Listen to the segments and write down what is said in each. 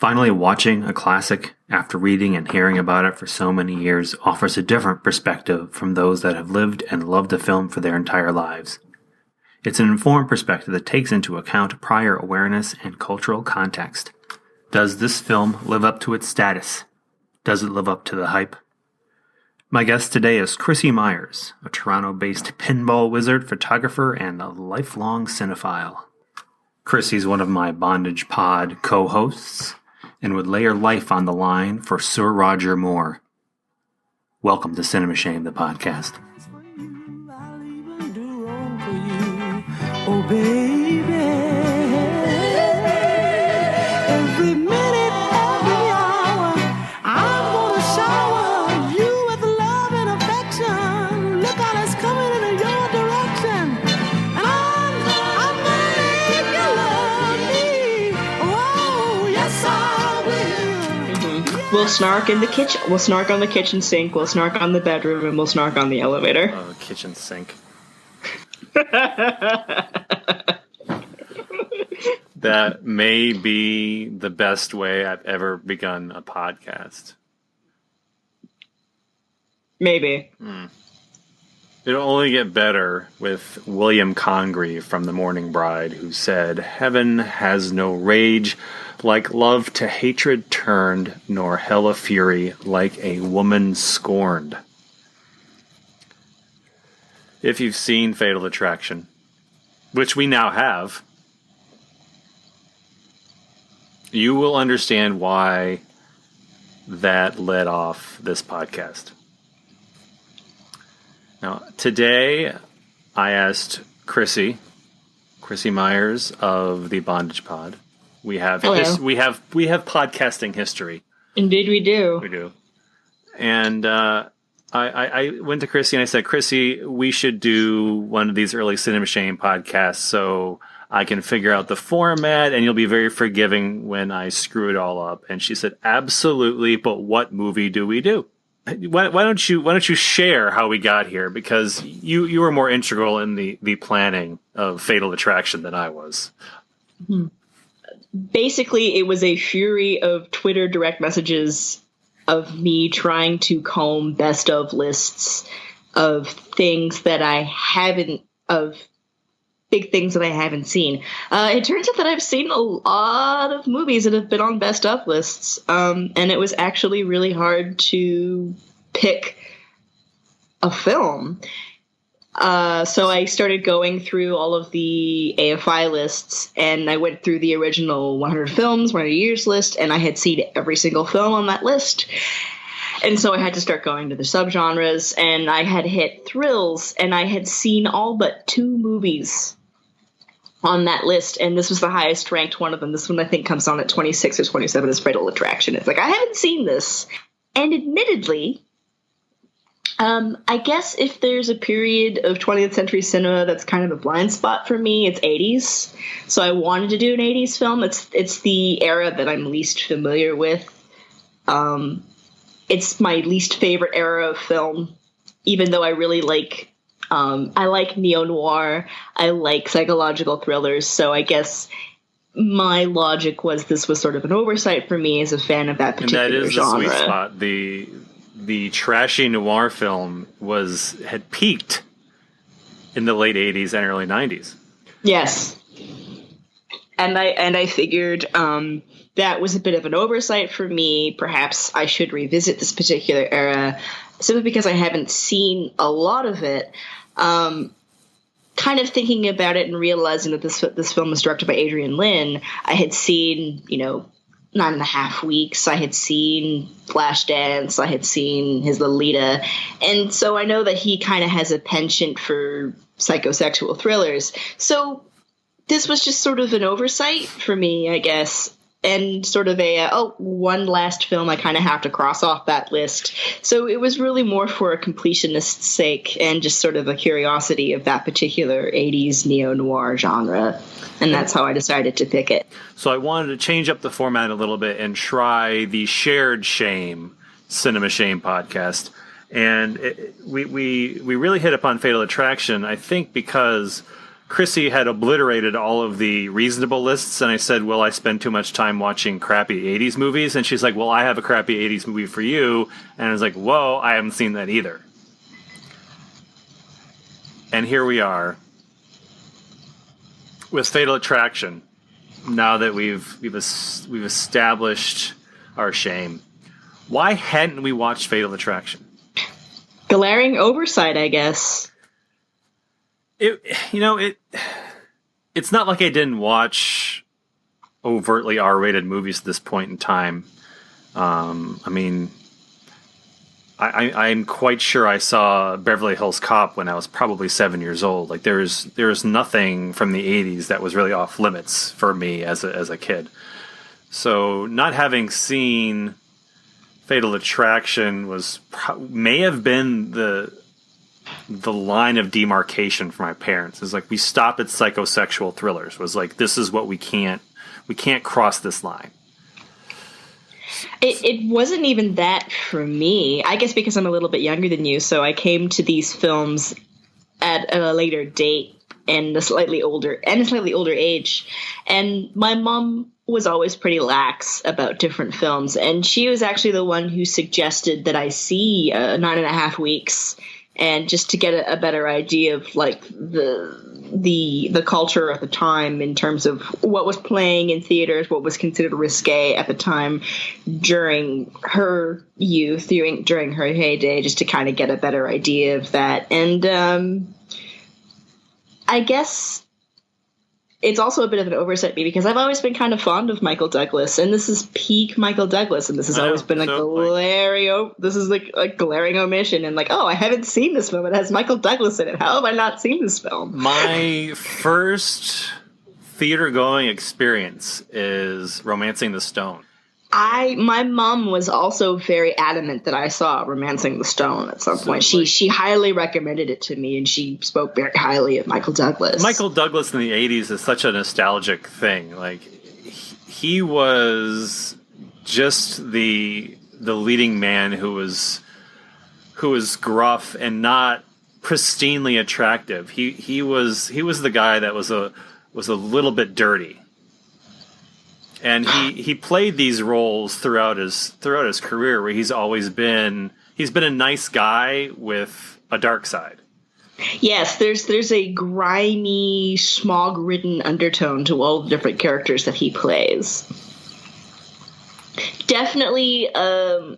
Finally, watching a classic after reading and hearing about it for so many years offers a different perspective from those that have lived and loved a film for their entire lives. It's an informed perspective that takes into account prior awareness and cultural context. Does this film live up to its status? Does it live up to the hype? My guest today is Krissy Myers, a Toronto-based pinball wizard, photographer, and a lifelong cinephile. Krissy's one of my Bondage Pod co-hosts, and would lay her life on the line for Sir Roger Moore. Welcome to Cinema Shame, the podcast. Oh, baby, every minute, every hour, I'm gonna shower you with love and affection. Look how it's coming in your direction, and I'm gonna make you love me. Oh, yes, I will. We'll snark in the kitchen. We'll snark on the kitchen sink. We'll snark on the bedroom, and we'll snark on the elevator. Oh, kitchen sink. That may be the best way I've ever begun a podcast. Maybe. It'll only get better with William Congreve from The Morning Bride, who said, "Heaven has no rage like love to hatred turned, nor hell a fury like a woman scorned." If you've seen Fatal Attraction, which we now have, you will understand why that led off this podcast. Now, today I asked Krissy Myers of the Bondage Pod. We have we have podcasting history. Indeed, we do. We do, and I went to Krissy and I said, "Krissy, we should do one of these early Cinema Shame podcasts so I can figure out the format and you'll be very forgiving when I screw it all up." And she said, "Absolutely, but what movie do we do?" Why don't you share how we got here? Because you were more integral in the planning of Fatal Attraction than I was. Basically, it was a fury of Twitter direct messages of me trying to comb best of lists of things that I haven't, of big things that I haven't seen. It turns out that I've seen a lot of movies that have been on best of lists, and it was actually really hard to pick a film. So I started going through all of the AFI lists, and I went through the original 100 films, 100 years list, and I had seen every single film on that list. And so I had to start going to the subgenres, and I had hit thrills, and I had seen all but 2 movies on that list, and this was the highest ranked one of them. This one I think comes on at 26 or 27 is Fatal Attraction. It's like, I haven't seen this. And admittedly, I guess if there's a period of 20th century cinema that's kind of a blind spot for me, it's 80s. So I wanted to do an 80s film. It's the era that I'm least familiar with. It's my least favorite era of film, even though I really like, I like neo-noir, I like psychological thrillers, so I guess my logic was this was sort of an oversight for me as a fan of that particular genre. And that is the sweet spot. The trashy noir film had peaked in the late 80s and early 90s. Yes. And I figured that was a bit of an oversight for me. Perhaps I should revisit this particular era, simply because I haven't seen a lot of it. Kind of thinking about it and realizing that this film was directed by Adrian Lyne, I had seen, 9.5 Weeks. I had seen Flashdance. I had seen his Lolita. And so I know that he kind of has a penchant for psychosexual thrillers. So this was just sort of an oversight for me, I guess. And sort of one last film I kind of have to cross off that list. So it was really more for a completionist's sake and just sort of a curiosity of that particular 80s neo-noir genre. And that's how I decided to pick it. So I wanted to change up the format a little bit and try the Shared Shame, Cinema Shame podcast. And we really hit upon Fatal Attraction, I think, because Krissy had obliterated all of the reasonable lists, and I said, well, I spend too much time watching crappy 80s movies. And she's like, well, I have a crappy 80s movie for you. And I was like, whoa, I haven't seen that either. And here we are with Fatal Attraction, now that we've established our shame. Why hadn't we watched Fatal Attraction? Glaring oversight, I guess. It's not like I didn't watch overtly R-rated movies at this point in time. I'm quite sure I saw Beverly Hills Cop when I was probably 7 years old. Like there's nothing from the 80s that was really off limits for me as a kid. So not having seen Fatal Attraction may have been the line of demarcation for my parents. Is like, we stopped at psychosexual thrillers. Was like, this is what we can't cross this line. It wasn't even that for me. I guess because I'm a little bit younger than you, so I came to these films at a later date and a slightly older age. And my mom was always pretty lax about different films, and she was actually the one who suggested that I see 9.5 Weeks, and just to get a better idea of like the culture at the time in terms of what was playing in theaters, what was considered risque at the time during her youth, during her heyday, just to kind of get a better idea of that. And I guess it's also a bit of an oversight me because I've always been kind of fond of Michael Douglas, and this is peak Michael Douglas, and this has always been this is like a glaring omission, and like, oh, I haven't seen this film. It has Michael Douglas in it. How have I not seen this film? My first theater-going experience is Romancing the Stone. My mom was also very adamant that I saw Romancing the Stone at some point. She highly recommended it to me, and she spoke very highly of Michael Douglas. Michael Douglas in the 80s is such a nostalgic thing. Like, he was just the leading man who was gruff and not pristinely attractive. He was the guy that was a little bit dirty. And he played these roles throughout his career, where he's been a nice guy with a dark side. Yes, there's a grimy, smog-ridden undertone to all the different characters that he plays. Definitely not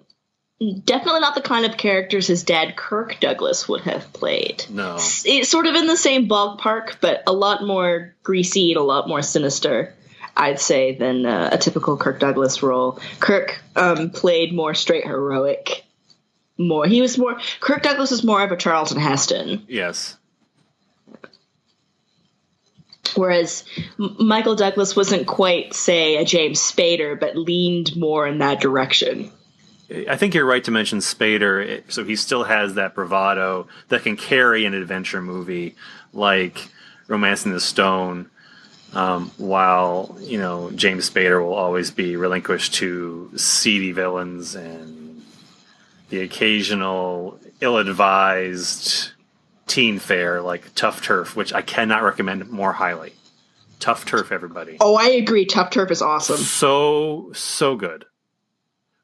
the kind of characters his dad Kirk Douglas would have played. No, it's sort of in the same ballpark, but a lot more greasy and a lot more sinister, I'd say, than a typical Kirk Douglas role. Kirk played more straight heroic. Kirk Douglas was more of a Charlton Heston. Yes. Whereas Michael Douglas wasn't quite, say, a James Spader, but leaned more in that direction. I think you're right to mention Spader. So he still has that bravado that can carry an adventure movie like Romancing the Stone. While, James Spader will always be relinquished to seedy villains and the occasional ill-advised teen fare like Tough Turf, which I cannot recommend more highly. Tough Turf, everybody. Oh, I agree. Tough Turf is awesome. So good.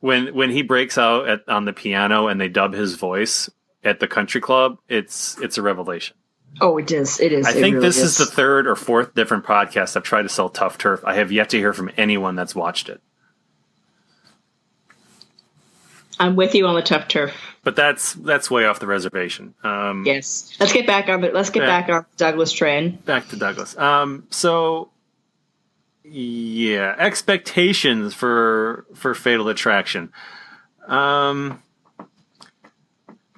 When he breaks out on the piano and they dub his voice at the country club, it's a revelation. Oh, it is. It is. I think this is the third or fourth different podcast I've tried to sell Tough Turf. I have yet to hear from anyone that's watched it. I'm with you on the Tough Turf. But that's way off the reservation. Yes. Let's get back on the Douglas train. Back to Douglas. So yeah, expectations for Fatal Attraction.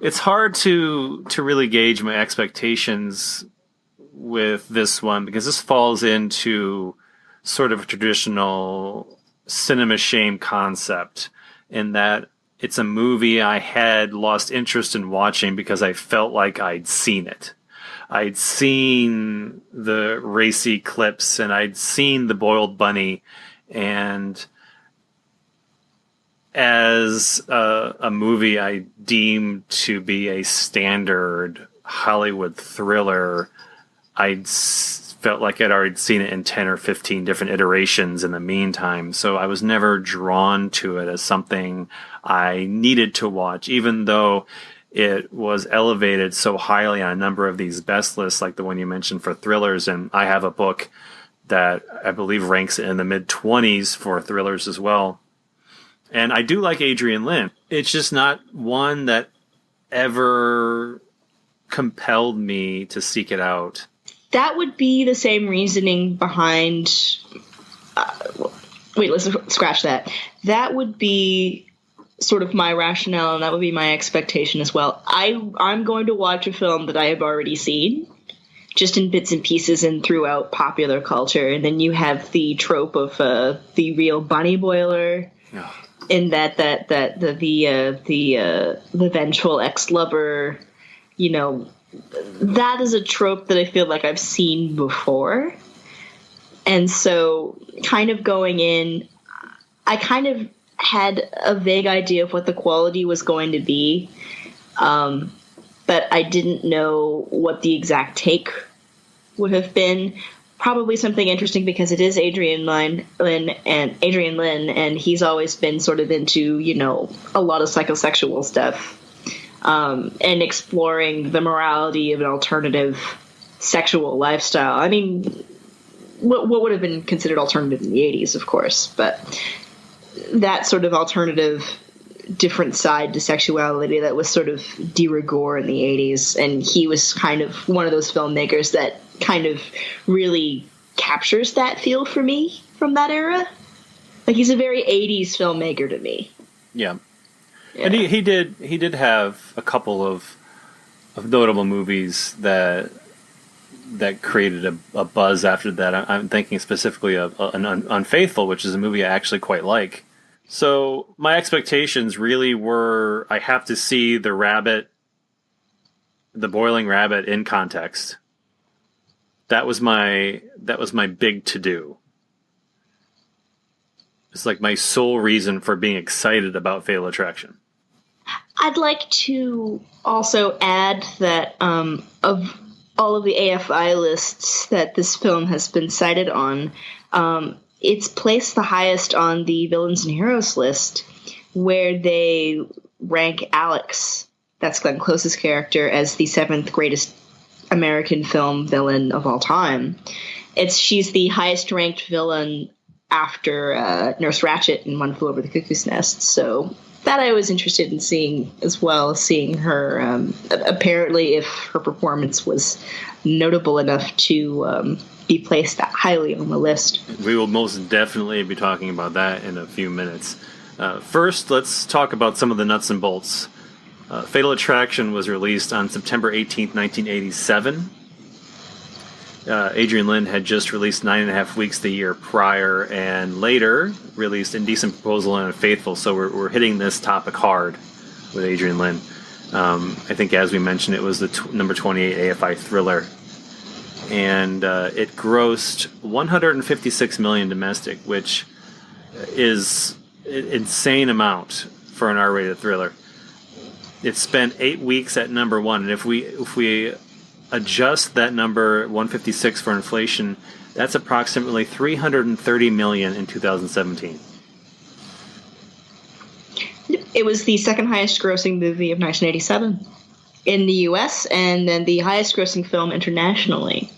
It's hard to really gauge my expectations with this one because this falls into sort of a traditional cinema shame concept in that it's a movie I had lost interest in watching because I felt like I'd seen it. I'd seen the racy clips and I'd seen the boiled bunny, and as a movie I deemed to be a standard Hollywood thriller, I'd felt like I'd already seen it in 10 or 15 different iterations in the meantime. So I was never drawn to it as something I needed to watch, even though it was elevated so highly on a number of these best lists, like the one you mentioned for thrillers. And I have a book that I believe ranks in the mid-20s for thrillers as well. And I do like Adrian Lyne. It's just not one that ever compelled me to seek it out. That would be the same reasoning behind... wait, let's scratch that. That would be sort of my rationale, and that would be my expectation as well. I'm going to watch a film that I have already seen, just in bits and pieces and throughout popular culture. And then you have the trope of the real bunny boiler... Oh. In that the vengeful ex-lover, you know, that is a trope that I feel like I've seen before. And so kind of going in, I kind of had a vague idea of what the quality was going to be, but I didn't know what the exact take would have been. Probably something interesting because it is Adrian Lyne, and he's always been sort of into, you know, a lot of psychosexual stuff, and exploring the morality of an alternative sexual lifestyle. I mean, what would have been considered alternative in the 80s, of course, but that sort of alternative different side to sexuality that was sort of de rigueur in the 80s, and he was kind of one of those filmmakers that kind of really captures that feel for me from that era. Like, he's a very 80s filmmaker to me. Yeah. And he did have a couple of notable movies that created a buzz after that. I'm thinking specifically of Unfaithful, which is a movie I actually quite like. So my expectations really were, I have to see the boiling rabbit in context. That was my big to-do. It's like my sole reason for being excited about Fatal Attraction. I'd like to also add that of all of the AFI lists that this film has been cited on, it's placed the highest on the Villains and Heroes list, where they rank Alex, that's Glenn Close's character, as the 7th greatest American film villain of all time. She's the highest ranked villain after Nurse Ratched in One Flew Over the Cuckoo's Nest. So that I was interested in seeing as well, seeing her, apparently if her performance was notable enough to be placed that highly on the list. We will most definitely be talking about that in a few minutes. First, let's talk about some of the nuts and bolts. Fatal Attraction was released on September 18th, 1987. Adrian Lyne had just released 9.5 Weeks the year prior, and later released Indecent Proposal and Unfaithful, so we're hitting this topic hard with Adrian Lyne. I think, as we mentioned, it was the number 28 AFI thriller. And it grossed $156 million domestic, which is an insane amount for an R-rated thriller. It spent 8 weeks at number 1, and if we adjust that number 156 for inflation, that's approximately $330 million in 2017. It was the second highest grossing movie of 1987 in the U.S. and then the highest grossing film internationally.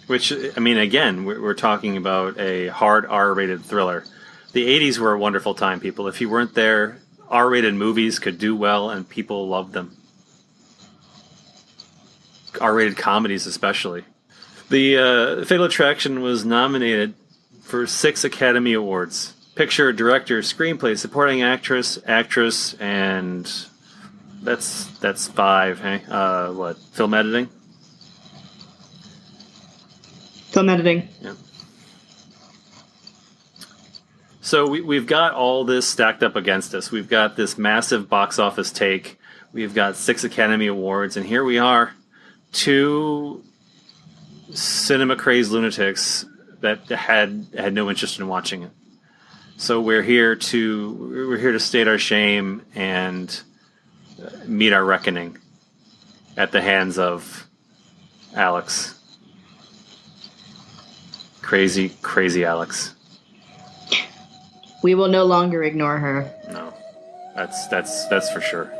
Which, I mean, again, we're talking about a hard R-rated thriller. The 80s were a wonderful time, people. If you weren't there, R-rated movies could do well, and people loved them. R-rated comedies especially. The Fatal Attraction was nominated for 6 Academy Awards. Picture, Director, Screenplay, Supporting Actress, and that's 5, hey? What, Film Editing? Film editing. Yeah. So we've got all this stacked up against us. We've got this massive box office take. We've got 6 Academy Awards, and here we are, 2 cinema-crazed lunatics that had no interest in watching it. So we're here to state our shame and meet our reckoning at the hands of Alex. Crazy, crazy Alex. We will no longer ignore her. No. That's for sure.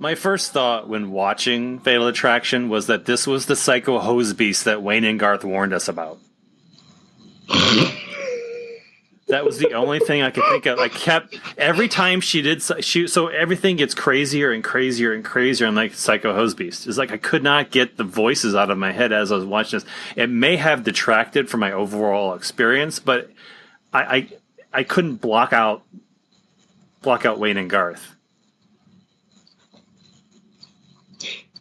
My first thought when watching Fatal Attraction was that this was the psycho hose beast that Wayne and Garth warned us about. That was the only thing I could think of. I kept, every time so everything gets crazier and crazier and crazier. I'm like, psycho hose beast. It's like I could not get the voices out of my head as I was watching this. It may have detracted from my overall experience, but I couldn't block out Wayne and Garth.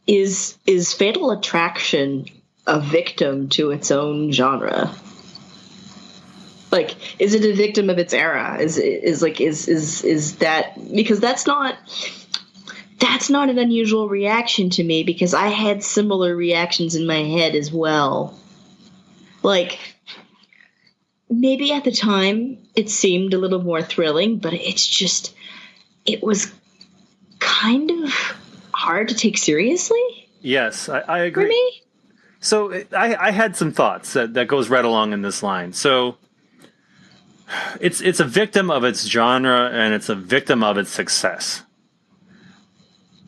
Is Fatal Attraction a victim to its own genre? Like, is it a victim of its era? Is that, because that's not an unusual reaction to me, because I had similar reactions in my head as well. Like, maybe at the time it seemed a little more thrilling, but it was kind of hard to take seriously. Yes, I agree. For me? So I had some thoughts that goes right along in this line. So it's a victim of its genre, and it's a victim of its success.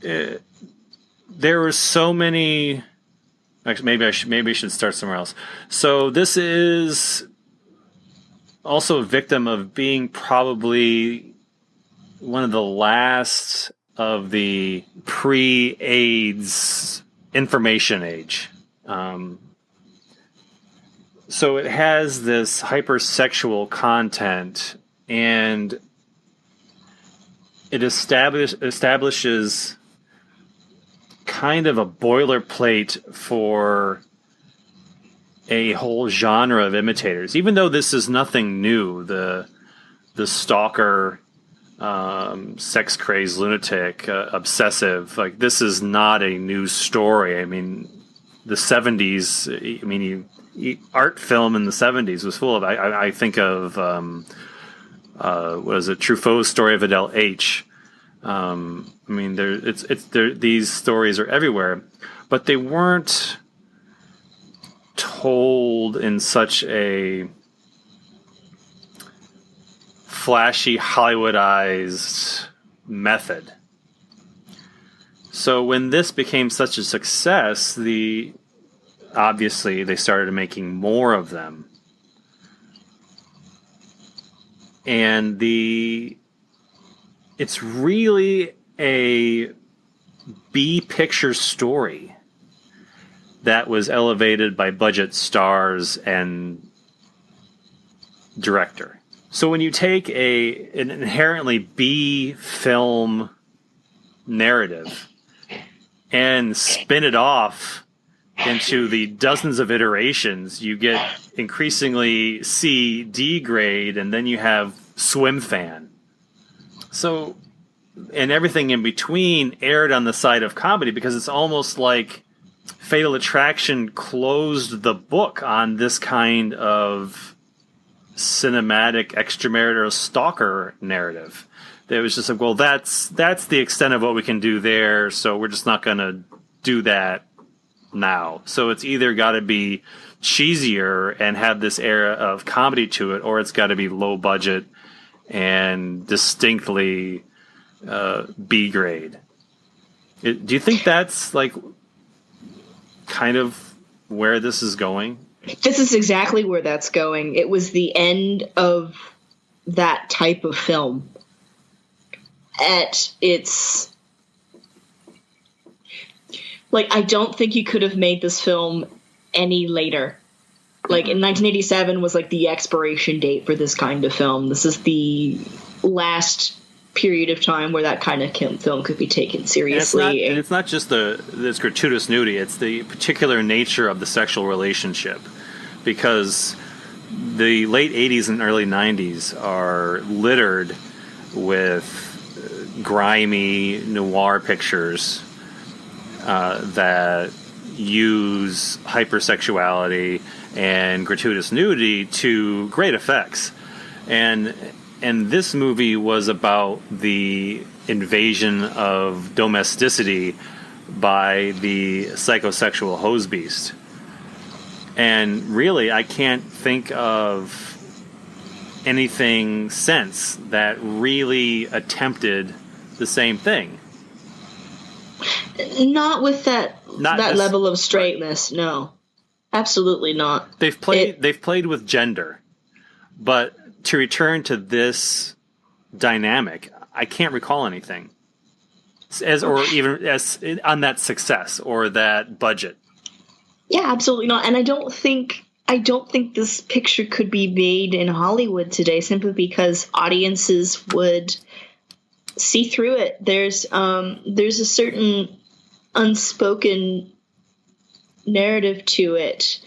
There were so many. Actually, maybe I should start somewhere else. So this is also a victim of being probably one of the last of the pre-AIDS information age. So it has this hypersexual content, and it establishes kind of a boilerplate for a whole genre of imitators. Even though this is nothing new, the stalker, sex crazed lunatic, obsessive, like, this is not a new story. I mean, the 70s, art film in the 70s was full of, I think of, what is it, Truffaut's Story of Adele H. These stories are everywhere, but they weren't told in such a flashy, Hollywoodized method. So when this became such a success, obviously they started making more of them. And it's really a B picture story that was elevated by budget stars and director. So when you take an inherently B film narrative and spin it off into the dozens of iterations, you get increasingly C, D grade, and then you have swim fan. So, and everything in between aired on the side of comedy, because it's almost like Fatal Attraction closed the book on this kind of cinematic extramarital stalker narrative. It was just like, well, that's the extent of what we can do there, so we're just not going to do that now. So it's either got to be cheesier and have this era of comedy to it, or it's got to be low budget and distinctly B grade. Do you think that's like kind of where this is going? This is exactly where that's going. It was the end of that type of film. At its, like, I don't think you could have made this film any later. Like, in 1987 was like the expiration date for this kind of film. This is the last period of time where that kind of film could be taken seriously. And it's not just this gratuitous nudity, it's the particular nature of the sexual relationship. Because the late 80s and early 90s are littered with grimy noir pictures that use hypersexuality and gratuitous nudity to great effects. And this movie was about the invasion of domesticity by the psychosexual hose beast. And really, I can't think of anything since that really attempted the same thing. Not with that level of straightness, no. Absolutely not. They've played with gender. But to return to this dynamic, I can't recall anything. Or even on that success or that budget. Yeah, absolutely not. And I don't think this picture could be made in Hollywood today simply because audiences would see through it. There's a certain unspoken narrative to it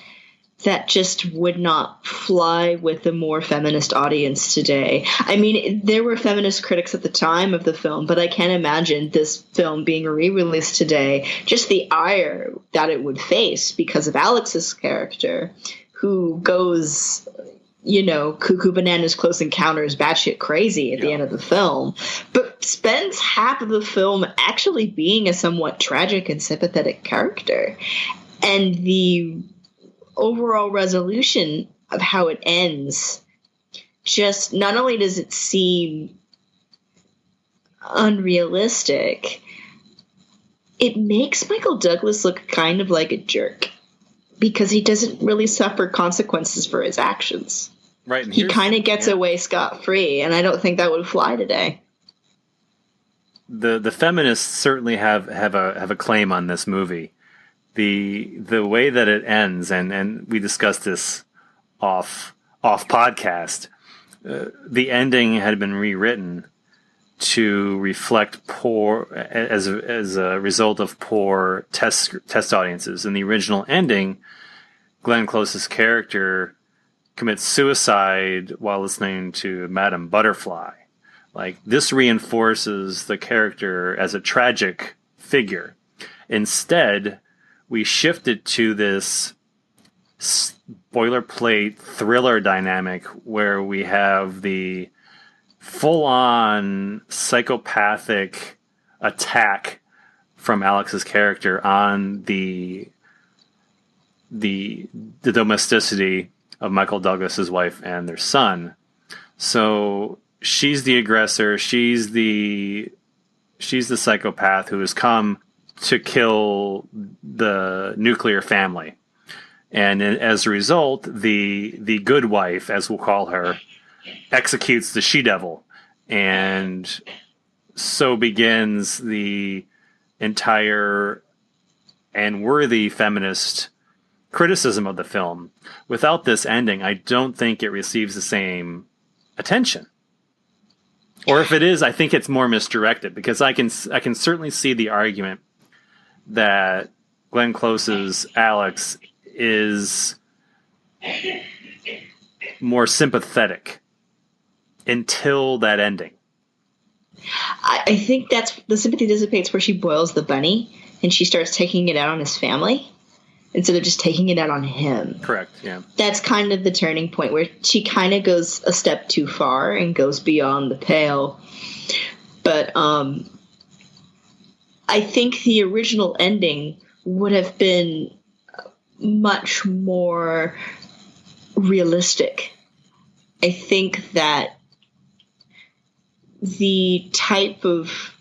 that just would not fly with a more feminist audience today. I mean, there were feminist critics at the time of the film, but I can't imagine this film being re-released today. Just the ire that it would face because of Alex's character, who goes, cuckoo bananas, Close Encounters, batshit crazy at the end of the film, but spends half of the film actually being a somewhat tragic and sympathetic character. And the overall resolution of how it ends, just not only does it seem unrealistic, it makes Michael Douglas look kind of like a jerk because he doesn't really suffer consequences for his actions. Right. He kind of gets away scot-free, and I don't think that would fly today. The feminists certainly have a claim on this movie. The way that it ends, and we discussed this off podcast, the ending had been rewritten to reflect poor as a result of poor test audiences. In the original ending, Glenn Close's character commits suicide while listening to Madame Butterfly. Like, this reinforces the character as a tragic figure. Instead, we shifted to this boilerplate thriller dynamic where we have the full-on psychopathic attack from Alex's character on the domesticity of Michael Douglas's wife and their son. So she's the aggressor. She's the psychopath who has come to kill the nuclear family. And as a result, the good wife, as we'll call her, executes the she-devil. And so begins the entire and worthy feminist criticism of the film. Without this ending, I don't think it receives the same attention. Or if it is, I think it's more misdirected, because I can certainly see the argument that Glenn Close's Alex is more sympathetic until that ending. I think that's the sympathy dissipates where she boils the bunny and she starts taking it out on his family instead of just taking it out on him. Correct, yeah. That's kind of the turning point where she kind of goes a step too far and goes beyond the pale. But I think the original ending would have been much more realistic. I think that the type of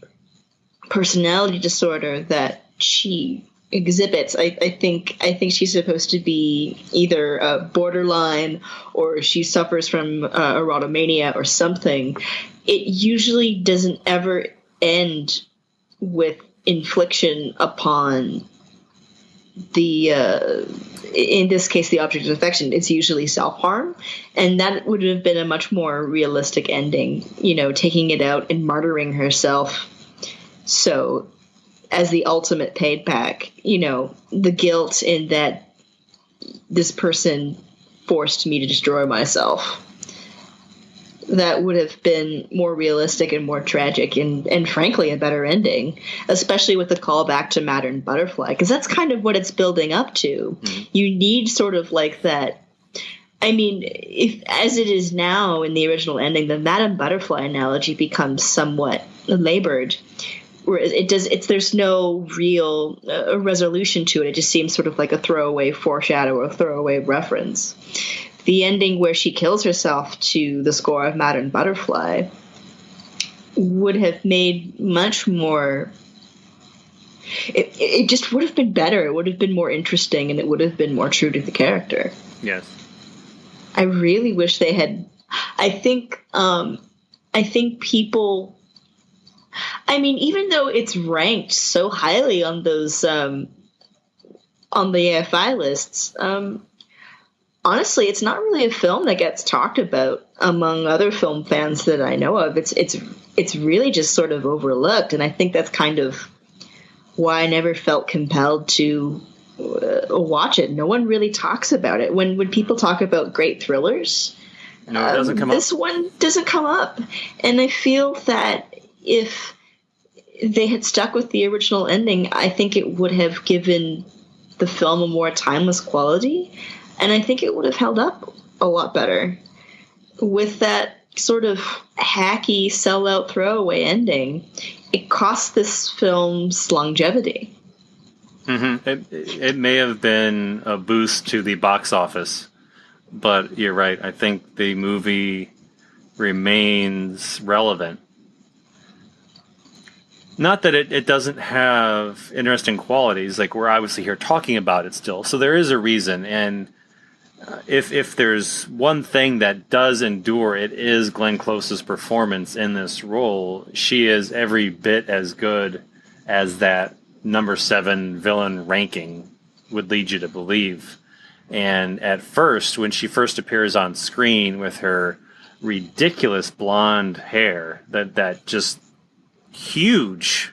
personality disorder that she exhibits, I think she's supposed to be either a borderline or she suffers from erotomania or something. It usually doesn't ever end with infliction upon the in this case the object of affection. It's usually self-harm, and that would have been a much more realistic ending, taking it out and martyring herself so as the ultimate paid back, the guilt in that this person forced me to destroy myself. That would have been more realistic and more tragic and frankly, a better ending, especially with the callback to Matter and Butterfly, because that's kind of what it's building up to. Mm-hmm. You need sort of like that. I mean, if as it is now in the original ending, the Madame Butterfly analogy becomes somewhat labored. Where there's no real resolution to it. It just seems sort of like a throwaway foreshadow or a throwaway reference. The ending where she kills herself to the score of Matter and Butterfly would have made much more. It just would have been better. It would have been more interesting, and it would have been more true to the character. Yes. I really wish they had. I think people. I mean, even though it's ranked so highly on those on the AFI lists. Honestly, it's not really a film that gets talked about among other film fans that I know of. It's really just sort of overlooked, and I think that's kind of why I never felt compelled to watch it. No one really talks about it. When people talk about great thrillers, no, it doesn't come up. This one doesn't come up, and I feel that if they had stuck with the original ending, I think it would have given the film a more timeless quality. And I think it would have held up a lot better. With that sort of hacky, sellout throwaway ending, it cost this film's longevity. Mm-hmm. It may have been a boost to the box office, but you're right. I think the movie remains relevant. Not that it doesn't have interesting qualities, like we're obviously here talking about it still. So there is a reason, and if there's one thing that does endure, it is Glenn Close's performance in this role. She is every bit as good as that number 7 villain ranking would lead you to believe. And at first, when she first appears on screen with her ridiculous blonde hair, that just huge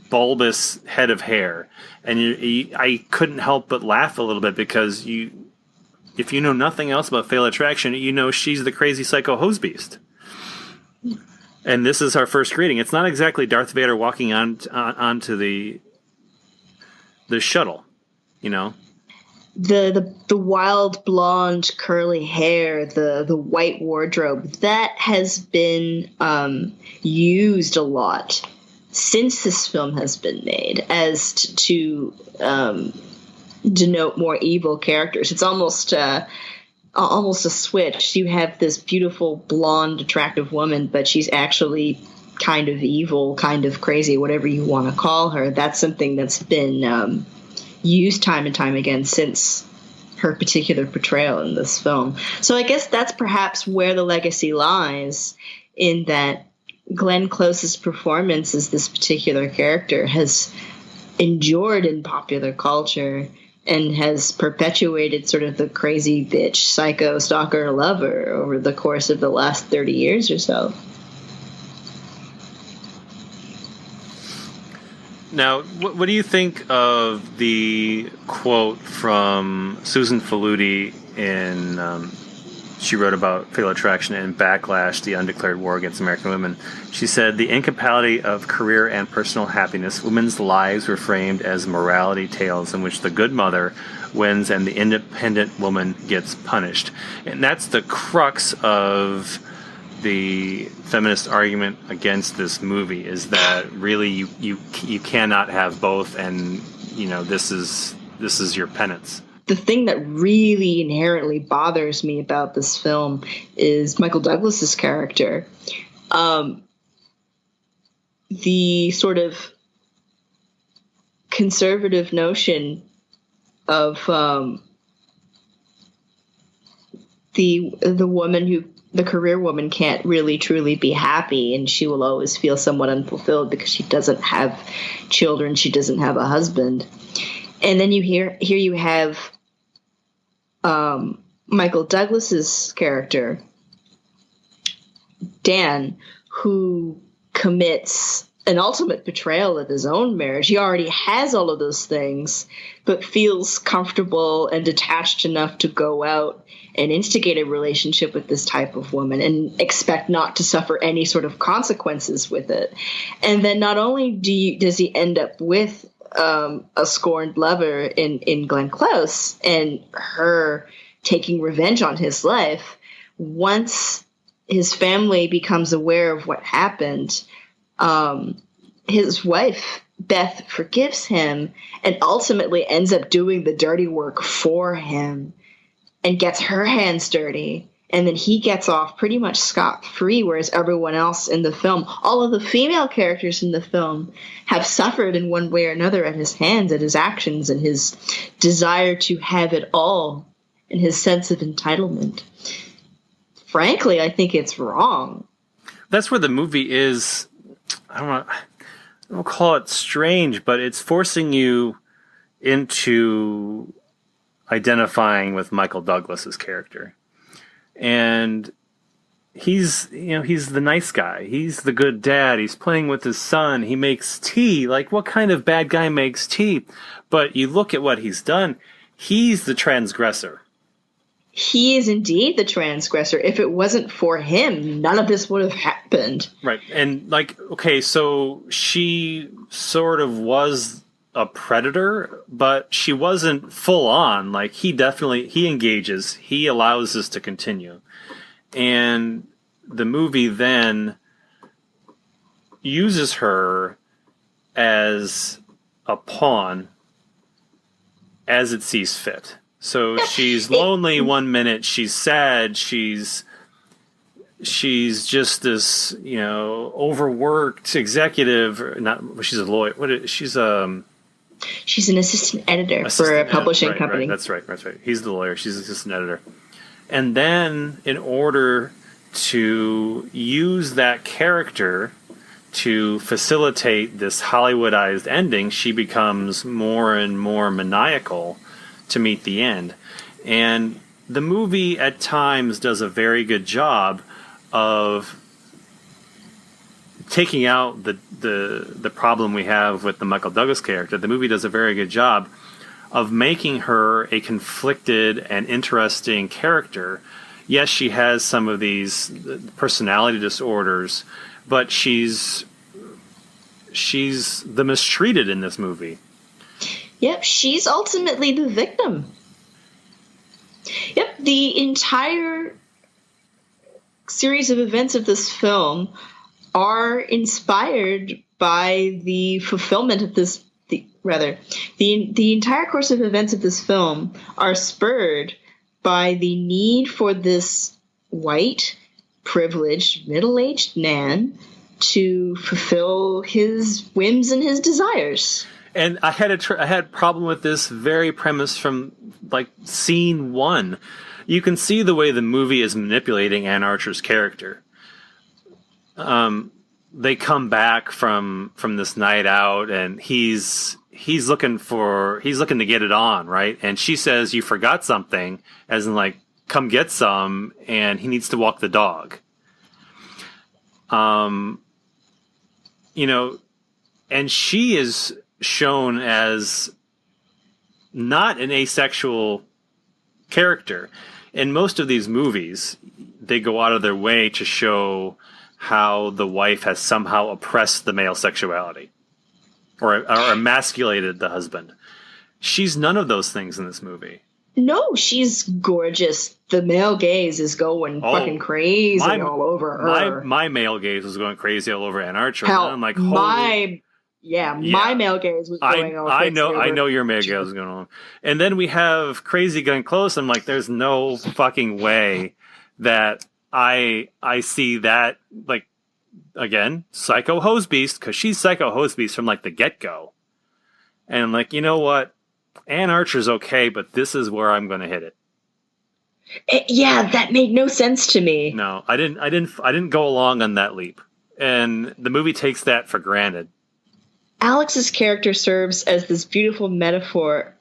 bulbous head of hair, and I couldn't help but laugh a little bit because if you know nothing else about Fatal Attraction, you know she's the crazy psycho hose beast. And this is our first greeting. It's not exactly Darth Vader walking onto the shuttle, you know. The wild blonde curly hair, the white wardrobe, that has been used a lot since this film has been made as to denote more evil characters. It's almost a switch. You have this beautiful blonde attractive woman, but she's actually kind of evil, kind of crazy, whatever you want to call her. That's something that's been used time and time again since her particular portrayal in this film. So I guess that's perhaps where the legacy lies, in that Glenn Close's performance as this particular character has endured in popular culture and has perpetuated sort of the crazy bitch, psycho, stalker, lover over the course of the last 30 years or so. Now, what do you think of the quote from Susan Faludi in she wrote about Fatal Attraction and Backlash, the Undeclared War Against American Women? She said, "The incompatibility of career and personal happiness, women's lives were framed as morality tales in which the good mother wins and the independent woman gets punished." And that's the crux of the feminist argument against this movie, is that really you cannot have both, and you know this is your penance. The thing that really inherently bothers me about this film is Michael Douglas's character. The sort of conservative notion of the woman who, the career woman, can't really truly be happy, and she will always feel somewhat unfulfilled because she doesn't have children, she doesn't have a husband. And then here you have Michael Douglas's character, Dan, who commits an ultimate betrayal of his own marriage. He already has all of those things, but feels comfortable and detached enough to go out and instigate a relationship with this type of woman and expect not to suffer any sort of consequences with it. And then not only does he end up with a scorned lover in Glenn Close and her taking revenge on his life, once his family becomes aware of what happened, his wife, Beth, forgives him and ultimately ends up doing the dirty work for him and gets her hands dirty. And then he gets off pretty much scot-free, whereas everyone else in the film, all of the female characters in the film, have suffered in one way or another at his hands, at his actions, and his desire to have it all, and his sense of entitlement. Frankly, I think it's wrong. That's where the movie is, I don't call it strange, but it's forcing you into identifying with Michael Douglas's character. And he's the nice guy. He's the good dad. He's playing with his son. He makes tea. Like, what kind of bad guy makes tea? But you look at what he's done. He's the transgressor. He is indeed the transgressor. If it wasn't for him, none of this would have happened. Right. And, like, okay, so she sort of was a predator, but she wasn't full on. Like, he engages. He allows this to continue. And the movie then uses her as a pawn as it sees fit. So she's lonely one minute, she's sad, she's just this, overworked executive. She's a lawyer. She's an assistant editor for a publishing company. Right, that's right. He's the lawyer. She's an assistant editor. And then, in order to use that character to facilitate this Hollywoodized ending, she becomes more and more maniacal to meet the end. And the movie at times does a very good job of taking out the problem we have with the Michael Douglas character. The movie does a very good job of making her a conflicted and interesting character. Yes, she has some of these personality disorders, but she's the mistreated in this movie. Yep, she's ultimately the victim. Yep, the entire series of events of this film are inspired by the fulfillment of this. The entire course of events of this film are spurred by the need for this white, privileged, middle-aged man to fulfill his whims and his desires. And I had a problem with this very premise from like scene one. You can see the way the movie is manipulating Anne Archer's character. They come back from this night out, and he's looking to get it on, right? And she says, "You forgot something," as in like, "Come get some," and he needs to walk the dog. And she is shown as not an asexual character. In most of these movies, they go out of their way to show how the wife has somehow oppressed the male sexuality or emasculated the husband. She's none of those things in this movie. No, she's gorgeous. The male gaze is going fucking crazy all over her. My male gaze was going crazy all over Anne Archer. Hell, I'm like, my male gaze was going on. I know your male gaze was going on. And then we have Crazy Gun Close. I'm like, there's no fucking way that I see that, like, again, Psycho Hose Beast, because she's Psycho Hose Beast from like the get-go. And I'm like, you know what? Anne Archer's okay, but this is where I'm going to hit it. Yeah, that made no sense to me. No, I didn't go along on that leap. And the movie takes that for granted. Alex's character serves as this beautiful metaphor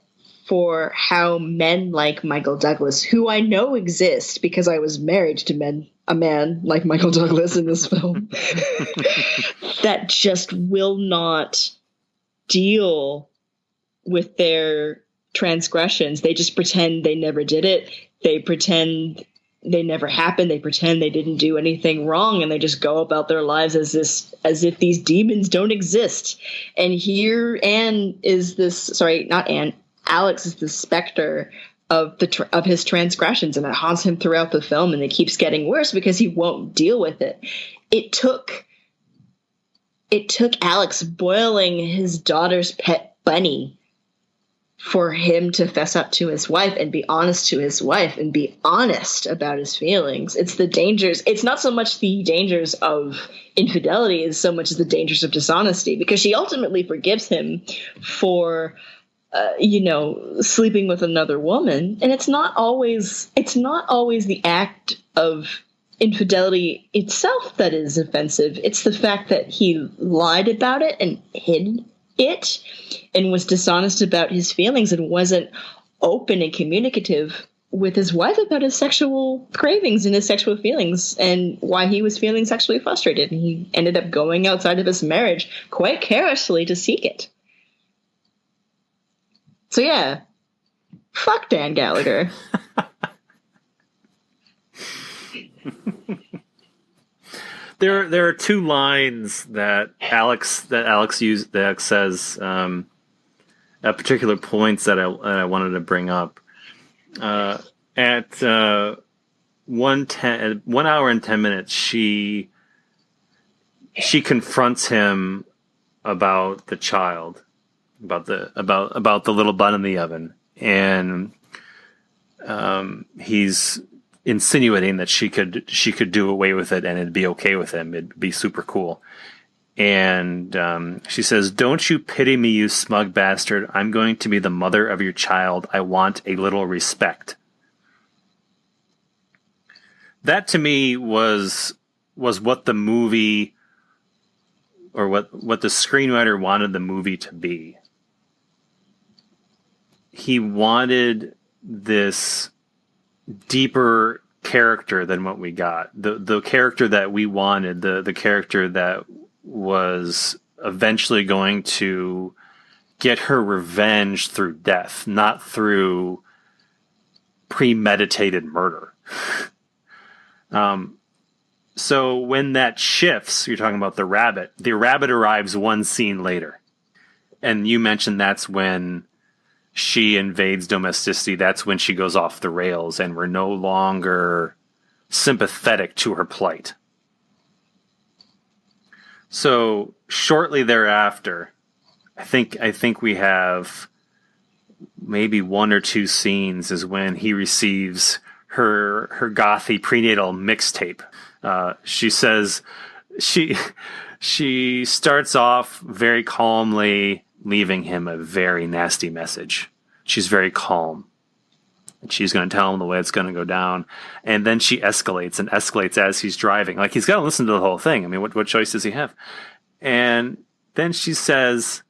for how men like Michael Douglas, who I know exist because I was married to a man like Michael Douglas in this film, that just will not deal with their transgressions. They just pretend they never did it. They pretend they never happened. They pretend they didn't do anything wrong, and they just go about their lives as if these demons don't exist. And here Alex is the specter of his transgressions, and it haunts him throughout the film, and it keeps getting worse because he won't deal with it. It took Alex boiling his daughter's pet bunny for him to fess up to his wife and be honest to his wife and be honest about his feelings. It's the dangers. It's not so much the dangers of infidelity as so much as the dangers of dishonesty, because she ultimately forgives him for, sleeping with another woman. And it's not always the act of infidelity itself that is offensive. It's the fact that he lied about it and hid it and was dishonest about his feelings and wasn't open and communicative with his wife about his sexual cravings and his sexual feelings and why he was feeling sexually frustrated. And he ended up going outside of his marriage quite carelessly to seek it. So yeah, fuck Dan Gallagher. There are two lines that Alex says at particular points that I wanted to bring up. At 1 hour and 10 minutes, she confronts him about the child, about the little bun in the oven, and he's insinuating that she could do away with it and it'd be okay with him. It'd be super cool. And she says, "Don't you pity me, you smug bastard? I'm going to be the mother of your child. I want a little respect." That to me was what the movie, or what the screenwriter wanted the movie to be. He wanted this deeper character than what we got. The character that we wanted, the character that was eventually going to get her revenge through death, not through premeditated murder. So when that shifts, you're talking about the rabbit arrives one scene later. And you mentioned that's when she invades domesticity. That's when she goes off the rails, and we're no longer sympathetic to her plight. So shortly thereafter, I think we have maybe one or two scenes is when he receives her gothy prenatal mixtape. She says she starts off very calmly, leaving him a very nasty message. She's very calm. And she's going to tell him the way it's going to go down. And then she escalates as he's driving. Like, he's got to listen to the whole thing. I mean, what choice does he have? And then she says,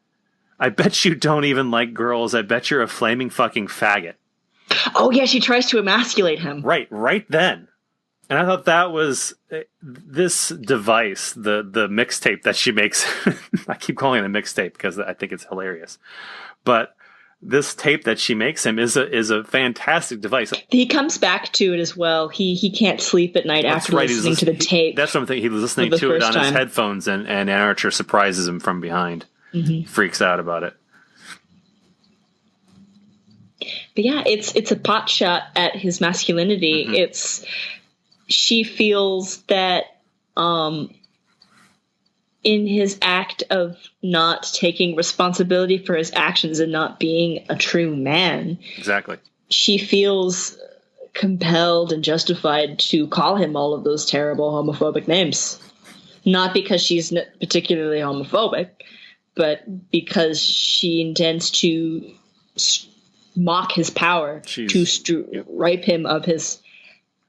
"I bet you don't even like girls. I bet you're a flaming fucking faggot." Oh, yeah, she tries to emasculate him. Right then. And I thought that was this device, the mixtape that she makes. I keep calling it a mixtape because I think it's hilarious. But this tape that she makes him is a fantastic device. He comes back to it as well. He can't sleep at night after listening to the tape. That's what I'm thinking. He was listening to it on his headphones, and Archer surprises him from behind. Mm-hmm. He freaks out about it. But yeah, it's a pot shot at his masculinity. Mm-hmm. She feels that in his act of not taking responsibility for his actions and not being a true man. Exactly. She feels compelled and justified to call him all of those terrible homophobic names. Not because she's particularly homophobic, but because she intends to mock his power, ripe him of his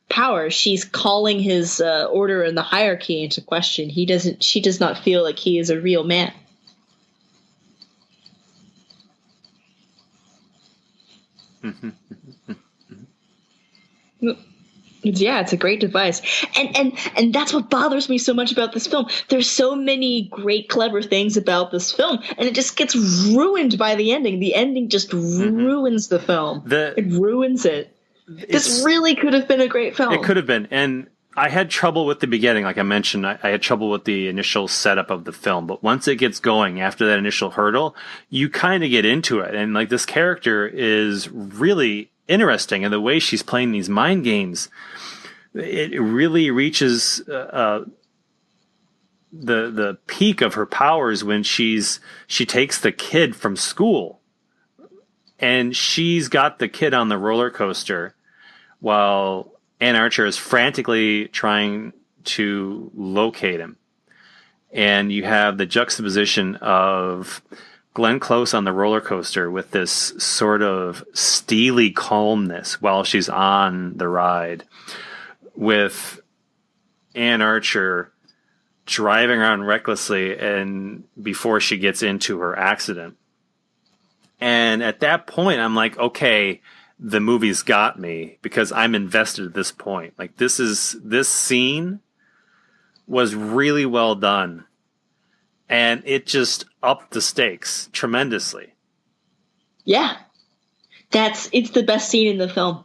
power. She's calling his order in the hierarchy into question. She does not feel like he is a real man. It's a great device. And that's what bothers me so much about this film. There's so many great, clever things about this film, and it just gets ruined by the ending. The ending just ruins the film. It ruins it. This really could have been a great film. It could have been. And I had trouble with the beginning. Like I mentioned, I had trouble with the initial setup of the film. But once it gets going, after that initial hurdle, you kind of get into it. And like this character is really interesting. And the way she's playing these mind games, it really reaches the peak of her powers when she takes the kid from school, and she's got the kid on the roller coaster while Anne Archer is frantically trying to locate him. And you have the juxtaposition of Glenn Close on the roller coaster with this sort of steely calmness while she's on the ride, with Anne Archer driving around recklessly and before she gets into her accident. And at that point, I'm like, okay, the movie's got me, because I'm invested at this point. Like this scene was really well done, and it just upped the stakes tremendously. Yeah. It's the best scene in the film.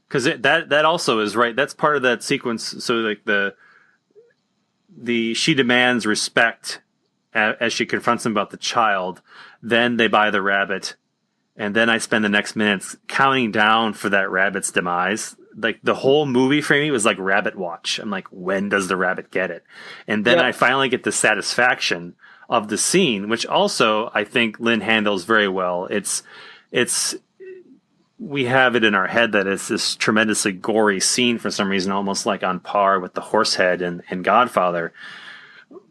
Because that also is right. That's part of that sequence. So like she demands respect as she confronts him about the child. Then they buy the rabbit, and then I spend the next minutes counting down for that rabbit's demise. Like the whole movie for me was like rabbit watch. I'm like, when does the rabbit get it? And then I finally get the satisfaction of the scene, which also I think Lynn handles very well. It's we have it in our head that it's this tremendously gory scene for some reason, almost like on par with the horse head and Godfather.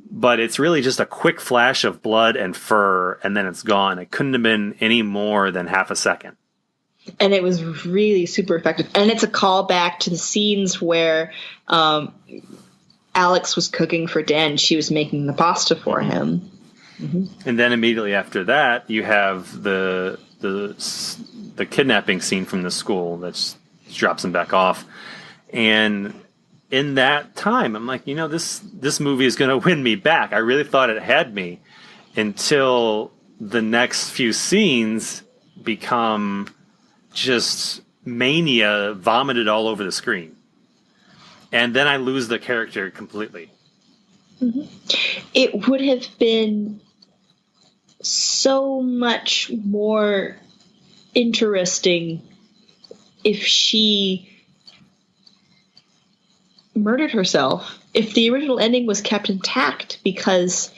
But it's really just a quick flash of blood and fur, and then it's gone. It couldn't have been any more than half a second. And it was really super effective. And it's a callback to the scenes where Alex was cooking for Dan. She was making the pasta for him. Mm-hmm. And then immediately after that, you have the kidnapping scene from the school that drops him back off. And in that time, I'm like, this movie is going to win me back. I really thought it had me until the next few scenes become just mania vomited all over the screen. And then I lose the character completely. Mm-hmm. It would have been so much more interesting if she murdered herself, if the original ending was kept intact, because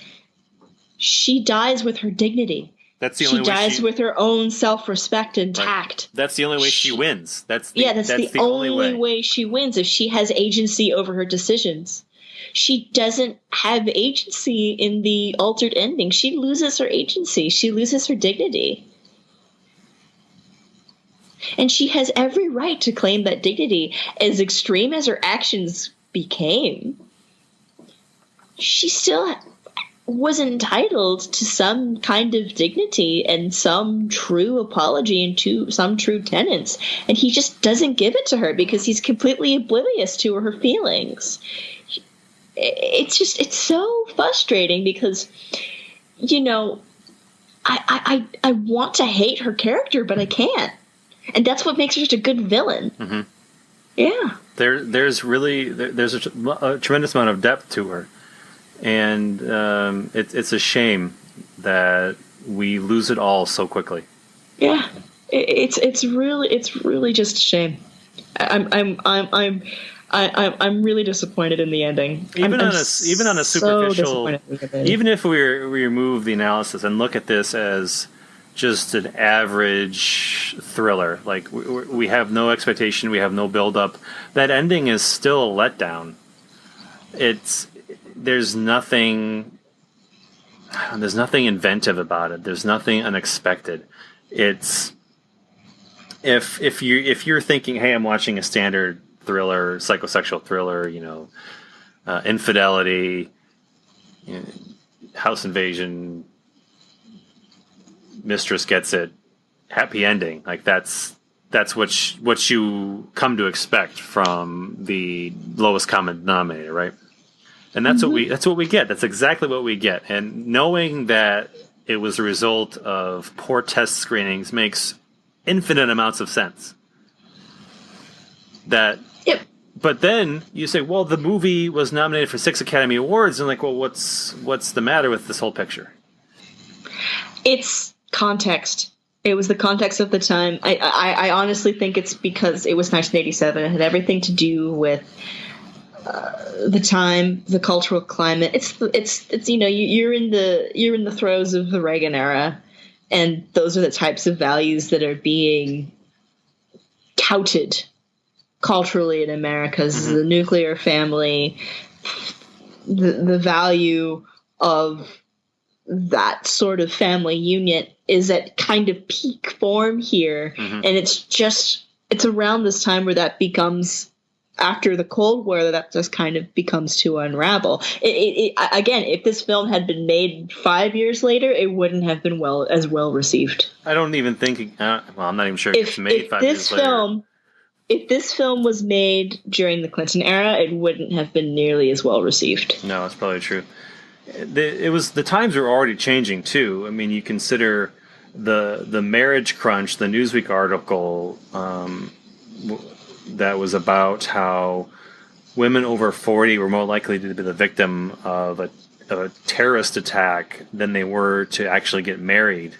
she dies with her dignity. That's the only way she dies with her own self-respect intact. Right. That's the only way she wins. That's the only way she wins, if she has agency over her decisions. She doesn't have agency in the altered ending. She loses her agency. She loses her dignity. And she has every right to claim that dignity. As extreme as her actions became, she still was entitled to some kind of dignity and some true apology and to some true tenets. And he just doesn't give it to her because he's completely oblivious to her feelings. It's so frustrating because, I want to hate her character, but I can't. And that's what makes her such a good villain. Mm-hmm. Yeah. There's a tremendous amount of depth to her. And it's a shame that we lose it all so quickly. Yeah. It's really just a shame. I'm really disappointed in the ending. Even on a superficial, even if we remove the analysis and look at this as just an average thriller, like we have no expectation, we have no build up, that ending is still a letdown. There's nothing inventive about it. There's nothing unexpected. It's if you're thinking, hey, I'm watching a standard thriller, psychosexual thriller, infidelity, house invasion, mistress gets it, happy ending. Like that's that's what you come to expect from the lowest common denominator, right? And that's what we get. That's exactly what we get. And knowing that it was a result of poor test screenings makes infinite amounts of sense. Yep. But then you say, well, the movie was nominated for 6 Academy Awards, and like, well, what's the matter with this whole picture? It's context. It was the context of the time. I honestly think it's because it was 1987. It had everything to do with the time, the cultural climate. It's you're in the throes of the Reagan era, and those are the types of values that are being touted culturally in America. Mm-hmm. The nuclear family, the value of that sort of family unit is at kind of peak form here. Mm-hmm. And it's around this time where that becomes, after the Cold War, that just kind of becomes to unravel. Again, if this film had been made 5 years later, it wouldn't have been as well received. I don't even think, I'm not even sure if it's made 5 years later. If this film was made during the Clinton era, it wouldn't have been nearly as well received. No, that's probably true. The times were already changing too. I mean, you consider the marriage crunch, the Newsweek article that was about how women over 40 were more likely to be the victim of a terrorist attack than they were to actually get married.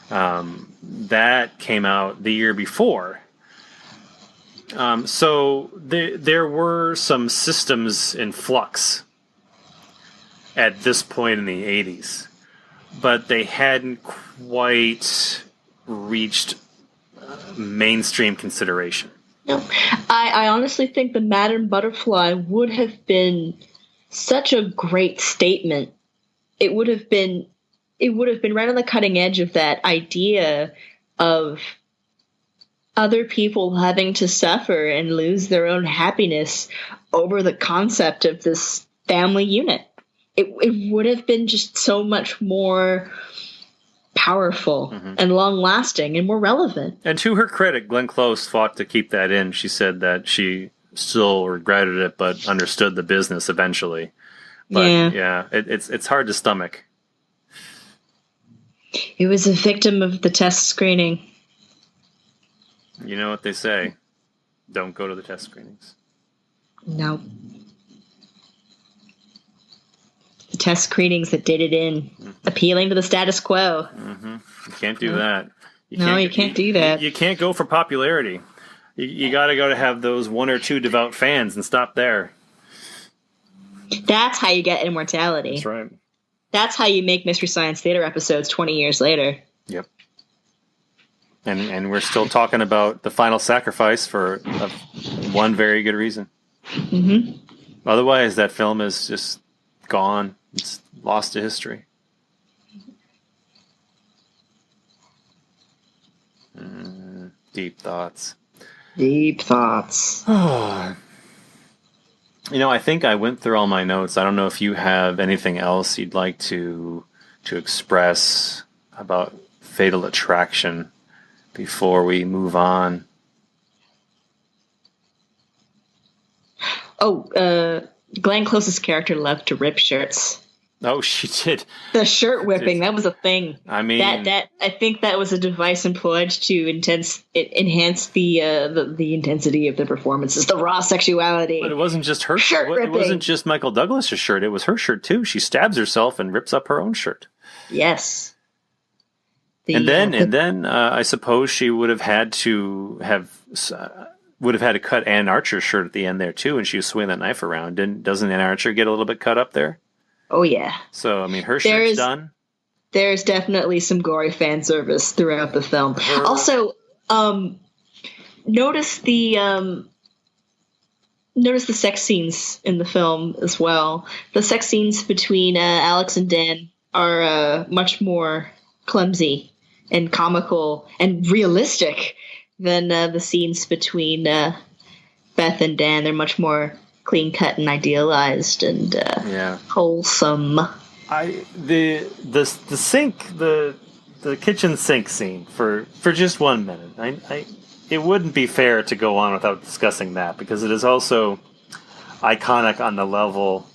That came out the year before. So there were some systems in flux at this point in the 80s, but they hadn't quite reached mainstream consideration. No, I honestly think the Madame Butterfly would have been such a great statement. It would have been right on the cutting edge of that idea of other people having to suffer and lose their own happiness over the concept of this family unit. It would have been just so much more powerful and long-lasting and more relevant. And to her credit, Glenn Close fought to keep that in. She said that she still regretted it, but understood the business eventually. But yeah it's hard to stomach. It was a victim of the test screening. You know what they say. Don't go to the test screenings. No. The test screenings that did it in, appealing to the status quo. Mm-hmm. You can't do that. You can't do that. You can't go for popularity. You got to go to have those 1 or 2 devout fans and stop there. That's how you get immortality. That's right. That's how you make Mystery Science Theater episodes 20 years later. Yep. And we're still talking about the final sacrifice for one very good reason. Mm-hmm. Otherwise, that film is just gone. It's lost to history. Deep thoughts. Deep thoughts. I think I went through all my notes. I don't know if you have anything else you'd like to express about Fatal Attraction before we move on. Glenn Close's character loved to rip shirts. Oh, she did. The shirt whipping, that was a thing. I mean, that I think that was a device employed to enhance the intensity of the performances, the raw sexuality. But it wasn't just her shirt ripping. It wasn't just Michael Douglas's shirt. It was her shirt too. She stabs herself and rips up her own shirt. Yes. And then I suppose she would have had to cut Ann Archer's shirt at the end there too, and she was swinging that knife around. Doesn't Ann Archer get a little bit cut up there? Oh yeah. So I mean, her shirt's done. There's definitely some gory fan service throughout the film. Also, notice the sex scenes in the film as well. The sex scenes between Alex and Dan are much more clumsy and comical and realistic than the scenes between Beth and Dan. They're much more clean cut and idealized and wholesome. The sink, the kitchen sink scene for just 1 minute. it wouldn't be fair to go on without discussing that, because it is also iconic on the level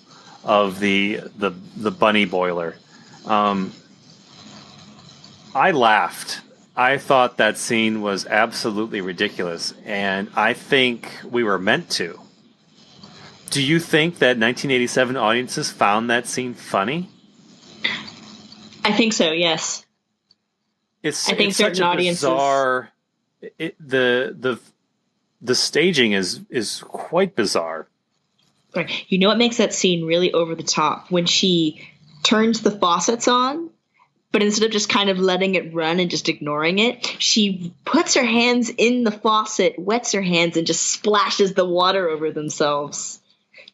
of the bunny boiler. I laughed. I thought that scene was absolutely ridiculous, and I think we were meant to. Do you think that 1987 audiences found that scene funny? I think so, yes. I think it's certain such a audiences... bizarre... The staging is quite bizarre. Right. You know what makes that scene really over the top? When she turns the faucets on, but instead of just kind of letting it run and just ignoring it, she puts her hands in the faucet, wets her hands, and just splashes the water over themselves.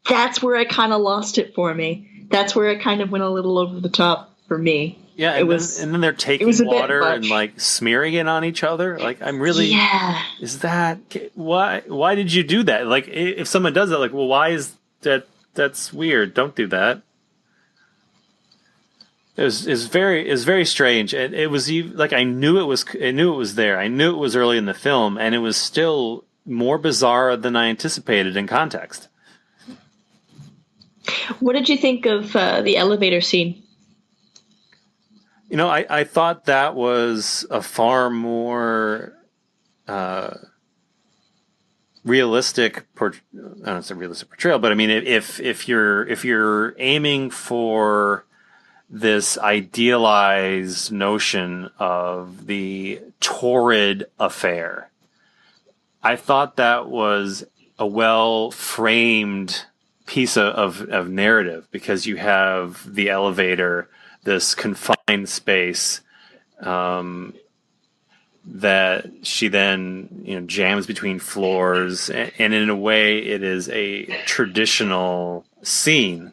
That's where it kind of lost it for me. That's where it kind of went a little over the top for me. Yeah, and then they're taking water and like smearing it on each other. Like, I'm really... Yeah. Is that... Why did you do that? Like, if someone does that, like, well, why is that... That's weird. Don't do that. It was very strange, and it was like I knew it was there. I knew it was early in the film, and it was still more bizarre than I anticipated in context. What did you think of the elevator scene? You know, I thought that was a far more realistic. I don't know if it's a realistic portrayal, but I mean, if you're aiming for this idealized notion of the torrid affair, I thought that was a well-framed piece of narrative, because you have the elevator, this confined space that she then jams between floors, and in a way it is a traditional scene.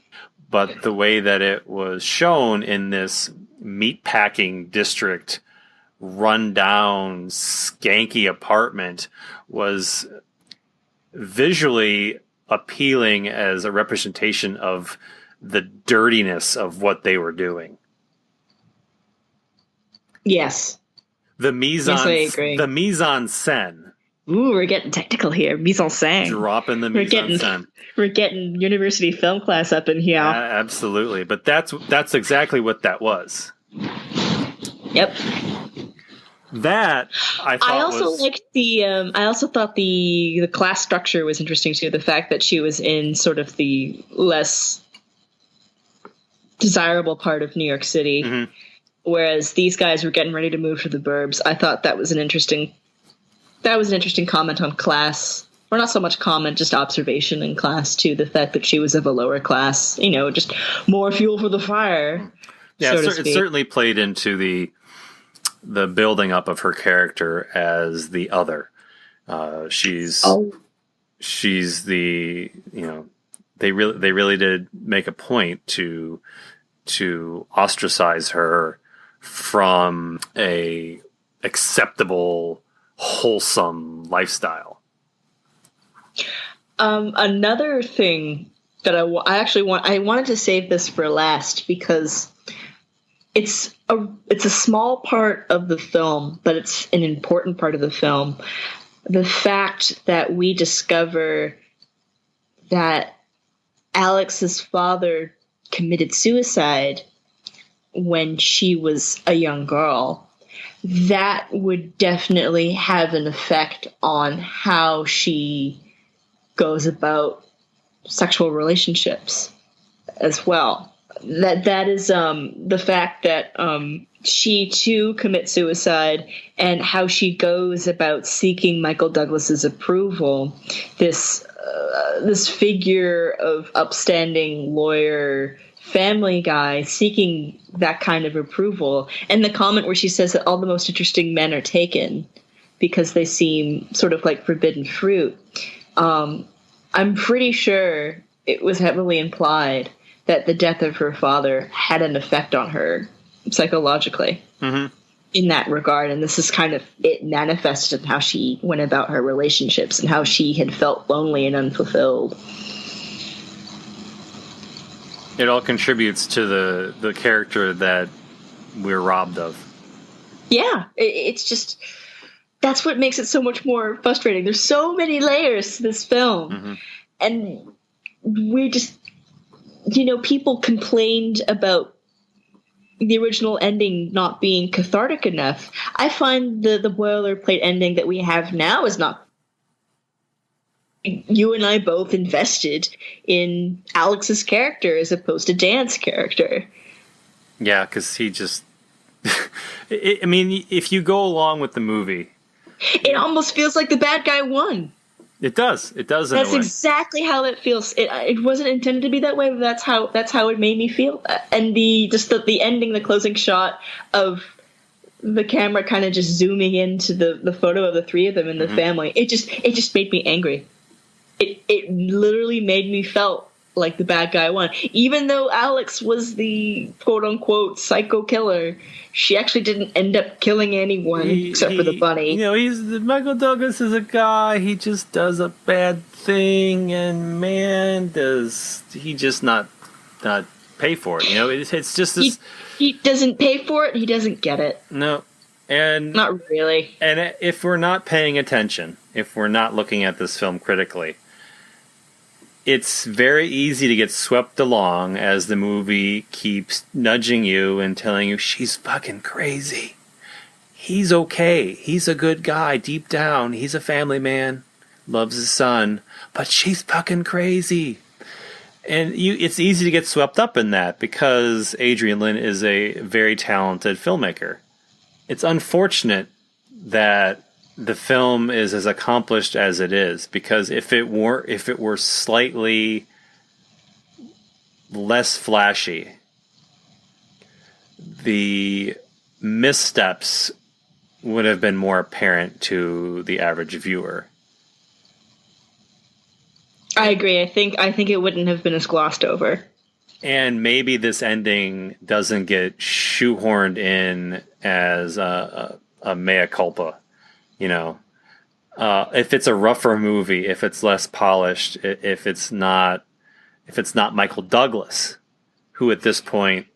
But the way that it was shown in this meatpacking district, run-down, skanky apartment was visually appealing as a representation of the dirtiness of what they were doing. Yes. The mise en scène. Ooh, we're getting technical here. Mise en scène. Dropping the mise en scène. We're getting university film class up in here. Absolutely. But that's exactly what that was. Yep. That I also thought the class structure was interesting too. The fact that she was in sort of the less desirable part of New York City, mm-hmm. whereas these guys were getting ready to move to the burbs. I thought that was an interesting comment on class. Or not so much comment, just observation in class too. The fact that she was of a lower class, just more fuel for the fire. Yeah, it certainly played into the building up of her character as the other. She's the they really did make a point to ostracize her from a acceptable, wholesome lifestyle. Another thing that I wanted to save this for last, because it's a small part of the film, but it's an important part of the film. The fact that we discover that Alex's father committed suicide when she was a young girl, that would definitely have an effect on how she goes about sexual relationships as well. That is the fact that she too commits suicide, and how she goes about seeking Michael Douglas's approval. This figure of upstanding lawyer, family guy, seeking that kind of approval. And the comment where she says that all the most interesting men are taken because they seem sort of like forbidden fruit. I'm pretty sure it was heavily implied that the death of her father had an effect on her psychologically, mm-hmm. in that regard. And this is kind of it manifested in how she went about her relationships and how she had felt lonely and unfulfilled. It all contributes to the character that we're robbed of. Yeah, it's just that's what makes it so much more frustrating. There's so many layers to this film. And we just, people complained about the original ending not being cathartic enough. I find the boilerplate ending that we have now is not. You and I both invested in Alex's character as opposed to Dan's character. Yeah, because he just... I mean, if you go along with the movie... It almost feels like the bad guy won. It does. It does in a way. That's exactly how it feels. It wasn't intended to be that way, but that's how it made me feel. And the ending, the closing shot of the camera kind of just zooming into the photo of the three of them in the family, it just made me angry. It literally made me felt like the bad guy won. Even though Alex was the quote-unquote psycho killer, she actually didn't end up killing anyone except for the bunny. Michael Douglas is a guy, he just does a bad thing, and man, does he just not pay for it. It's just this... He doesn't pay for it, he doesn't get it. No. And not really. And if we're not paying attention, if we're not looking at this film critically, it's very easy to get swept along as the movie keeps nudging you and telling you, she's fucking crazy. He's okay. He's a good guy. Deep down, he's a family man. Loves his son. But she's fucking crazy. And it's easy to get swept up in that because Adrian Lyne is a very talented filmmaker. It's unfortunate that the film is as accomplished as it is, because if it were slightly less flashy, the missteps would have been more apparent to the average viewer. I agree. I think it wouldn't have been as glossed over. And maybe this ending doesn't get shoehorned in as a mea culpa. If it's a rougher movie, if it's less polished, if it's not Michael Douglas, who at this point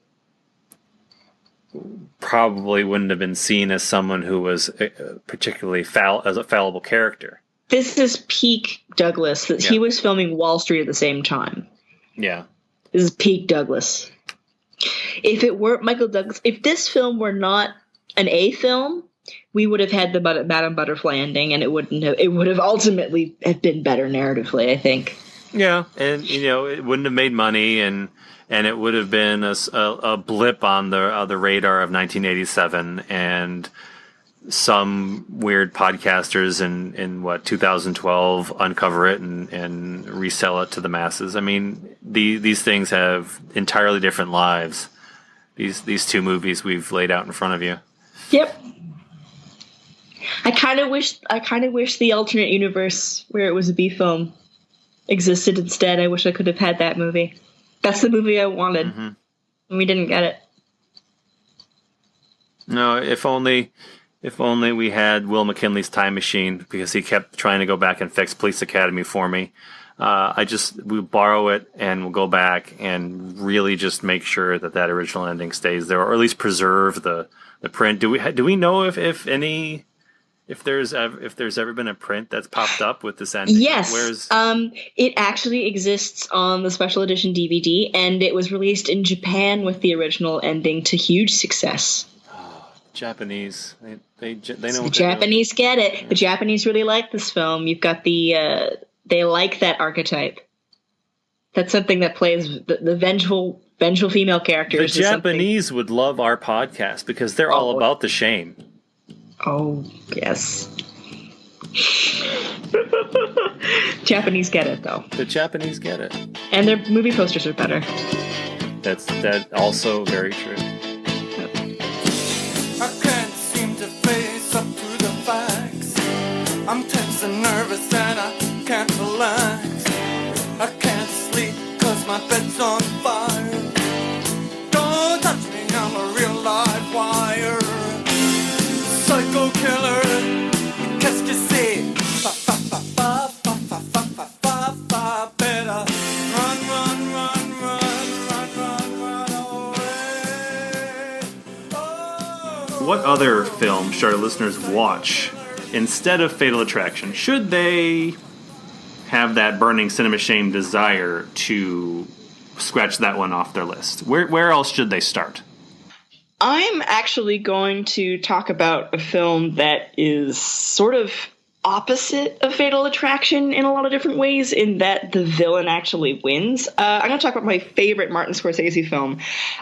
probably wouldn't have been seen as someone who was particularly as a fallible character. This is peak Douglas. He was filming Wall Street at the same time. Yeah. This is peak Douglas. If it weren't Michael Douglas, if this film were not an A film, we would have had the Madame Butterfly ending, and it would have ultimately have been better narratively, I think. Yeah, and it wouldn't have made money, and it would have been a blip on the radar of 1987, and some weird podcasters in 2012 uncover it and resell it to the masses. I mean, these things have entirely different lives. These two movies we've laid out in front of you. Yep. I kind of wish the alternate universe where it was a B film existed instead. I wish I could have had that movie. That's the movie I wanted. And we didn't get it. No, if only we had Will McKinley's time machine, because he kept trying to go back and fix Police Academy for me. We borrow it and we'll go back and really just make sure that original ending stays there, or at least preserve the print. Do we know if there's ever been a print that's popped up with this ending? Yes. It actually exists on the special edition DVD, and it was released in Japan with the original ending to huge success. Japanese, they know. The Japanese get it. Yeah. The Japanese really like this film. You've got they like that archetype. That's something that plays the vengeful female characters. The Japanese would love our podcast because they're all about the shame. Oh, yes. Japanese get it, though. The Japanese get it. And their movie posters are better. That's also very true. I can't seem to face up to the facts. I'm tense and nervous and I can't relax. I can't sleep 'cause my bed's on fire. Don't touch me, I'm a real live wire. Psycho killer, qu'est-ce que c'est? Fa fa fa fa fa fa fa fa fa fa. Better run, run, run, run, run, run, run away. Oh. What other film should our listeners watch instead of Fatal Attraction, should they have that burning cinema shame desire to scratch that one off their list? Where else should they start? I'm actually going to talk about a film that is sort of opposite of Fatal Attraction in a lot of different ways, in that the villain actually wins. I'm going to talk about my favorite Martin Scorsese film,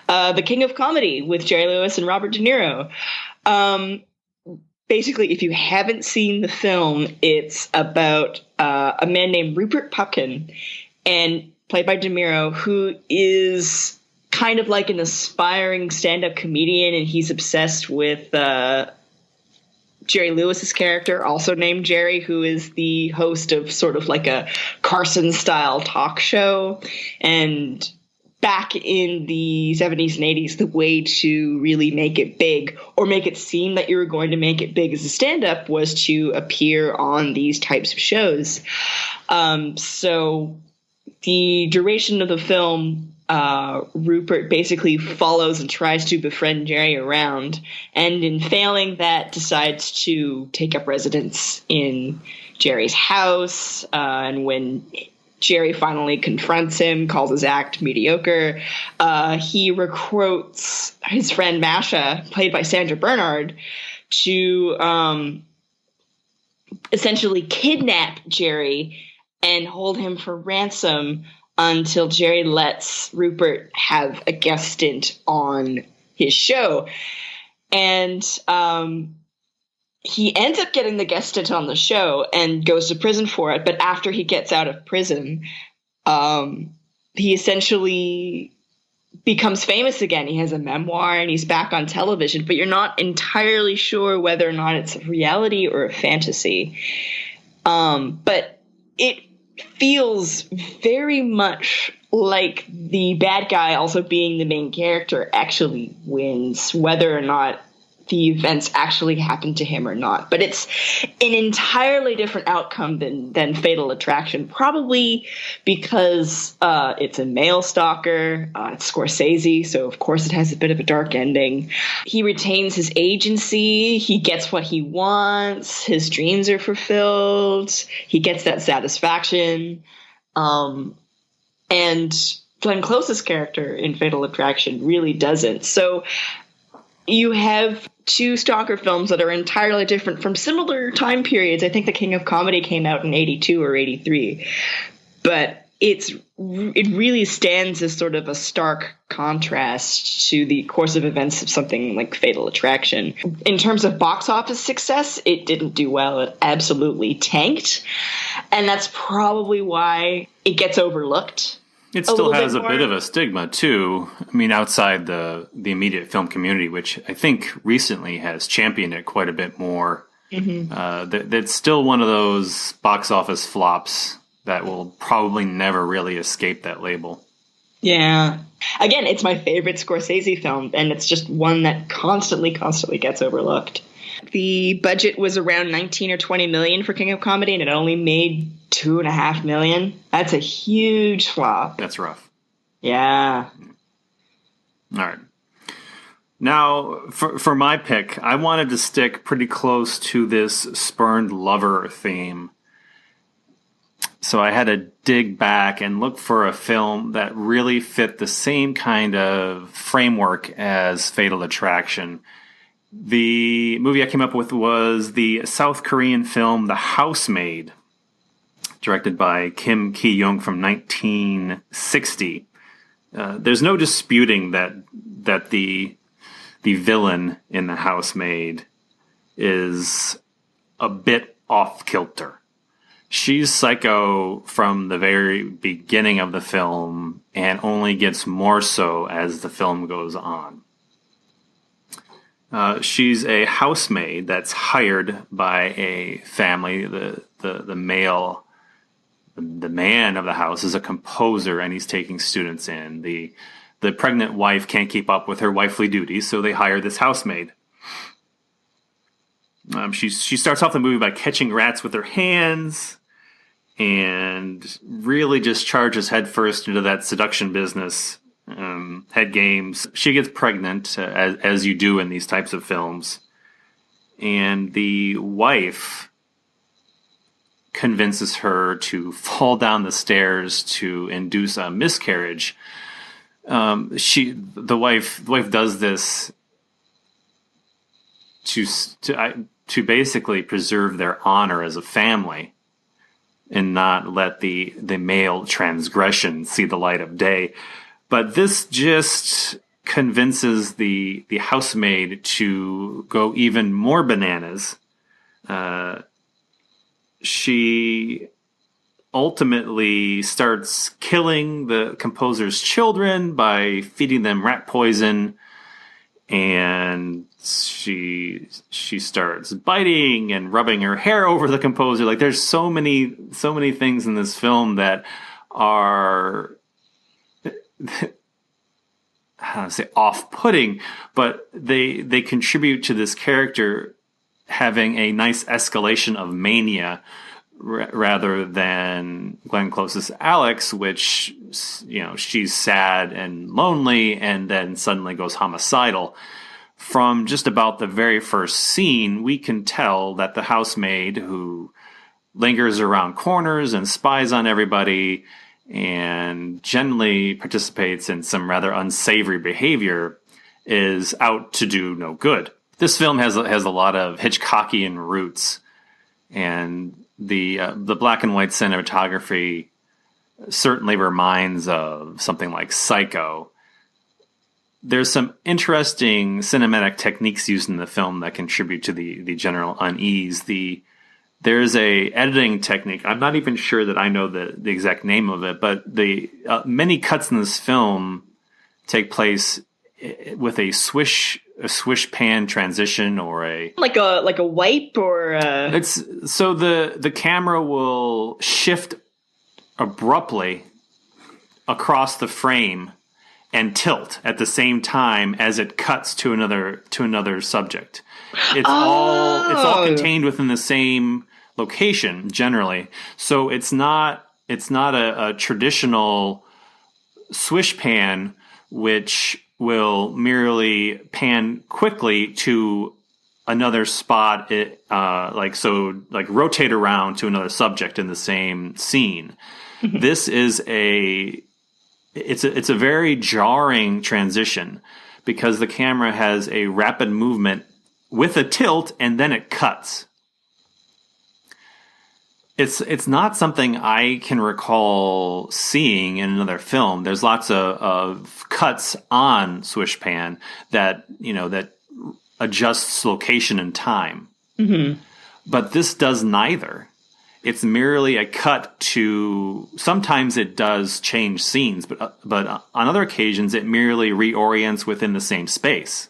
The King of Comedy, with Jerry Lewis and Robert De Niro. Basically, if you haven't seen the film, it's about a man named Rupert Pupkin, and played by De Niro, who is kind of like an aspiring stand-up comedian, and he's obsessed with Jerry Lewis's character, also named Jerry, who is the host of sort of like a Carson-style talk show. And back in the 70s and 80s, the way to really make it big, or make it seem that you were going to make it big as a stand-up, was to appear on these types of shows. So the duration of the film, Rupert basically follows and tries to befriend Jerry around, and in failing that, decides to take up residence in Jerry's house. And when Jerry finally confronts him, calls his act mediocre, he recruits his friend Masha, played by Sandra Bernhard, to essentially kidnap Jerry and hold him for ransom until Jerry lets Rupert have a guest stint on his show. And he ends up getting the guest stint on the show and goes to prison for it. But after he gets out of prison, he essentially becomes famous again. He has a memoir and he's back on television, but you're not entirely sure whether or not it's a reality or a fantasy. But it feels very much like the bad guy, also being the main character, actually wins, whether or not the events actually happen to him or not. But it's an entirely different outcome than Fatal Attraction, probably because it's a male stalker. It's Scorsese, so of course it has a bit of a dark ending. He retains his agency. He gets what he wants. His dreams are fulfilled. He gets that satisfaction. And Glenn Close's character in Fatal Attraction really doesn't. So you have two stalker films that are entirely different from similar time periods. I think The King of Comedy came out in 82 or 83. But it really stands as sort of a stark contrast to the course of events of something like Fatal Attraction. In terms of box office success, it didn't do well. It absolutely tanked. And that's probably why it gets overlooked. It still has a bit of a stigma, too. I mean, outside the immediate film community, which I think recently has championed it quite a bit more. Mm-hmm. That's still one of those box office flops that will probably never really escape that label. Yeah. Again, it's my favorite Scorsese film, and it's just one that constantly gets overlooked. The budget was around 19 or 20 million for King of Comedy, and it only made $2.5 million. That's a huge flop. That's rough. Yeah. All right. Now, for my pick, I wanted to stick pretty close to this spurned lover theme. So I had to dig back and look for a film that really fit the same kind of framework as Fatal Attraction. The movie I came up with was the South Korean film The Housemaid, directed by Kim Ki-young from 1960. There's no disputing that the villain in The Housemaid is a bit off-kilter. She's psycho from the very beginning of the film and only gets more so as the film goes on. She's a housemaid that's hired by a family. The male, the man of the house is a composer, and he's taking students in. The pregnant wife can't keep up with her wifely duties, so they hire this housemaid. She starts off the movie by catching rats with her hands and really just charges headfirst into that seduction business. Head games. She gets pregnant, as you do in these types of films. and the wife convinces her to fall down the stairs to induce a miscarriage. The wife does this to basically preserve their honor as a family and not let the male transgression see the light of day. But this just convinces the housemaid to go even more bananas. She ultimately starts killing the composer's children by feeding them rat poison, and she starts biting and rubbing her hair over the composer. Like, there's so many things in this film that are how to say off-putting, but they contribute to this character having a nice escalation of mania rather than Glenn Close's Alex, which, you know, she's sad and lonely and then suddenly goes homicidal. From just about the very first scene, we can tell that the housemaid, who lingers around corners and spies on everybody and generally participates in some rather unsavory behavior, is out to do no good. This film has a lot of Hitchcockian roots, and the black and white cinematography certainly reminds of something like Psycho. There's some interesting cinematic techniques used in the film that contribute to the general unease. There's a editing technique. I'm not even sure that I know the exact name of it, but the many cuts in this film take place with a swish pan transition, or a like a wipe, or it's so the camera will shift abruptly across the frame and tilt at the same time as it cuts to another subject. It's all contained within the same location generally. So it's not a traditional swish pan, which will merely pan quickly to another spot, rotate around to another subject in the same scene. This is it's a very jarring transition because the camera has a rapid movement with a tilt and then it cuts. It's not something I can recall seeing in another film. There's lots of cuts on swish pan that adjusts location and time. Mm-hmm. But this does neither. It's merely a cut to. Sometimes it does change scenes, but on other occasions it merely reorients within the same space.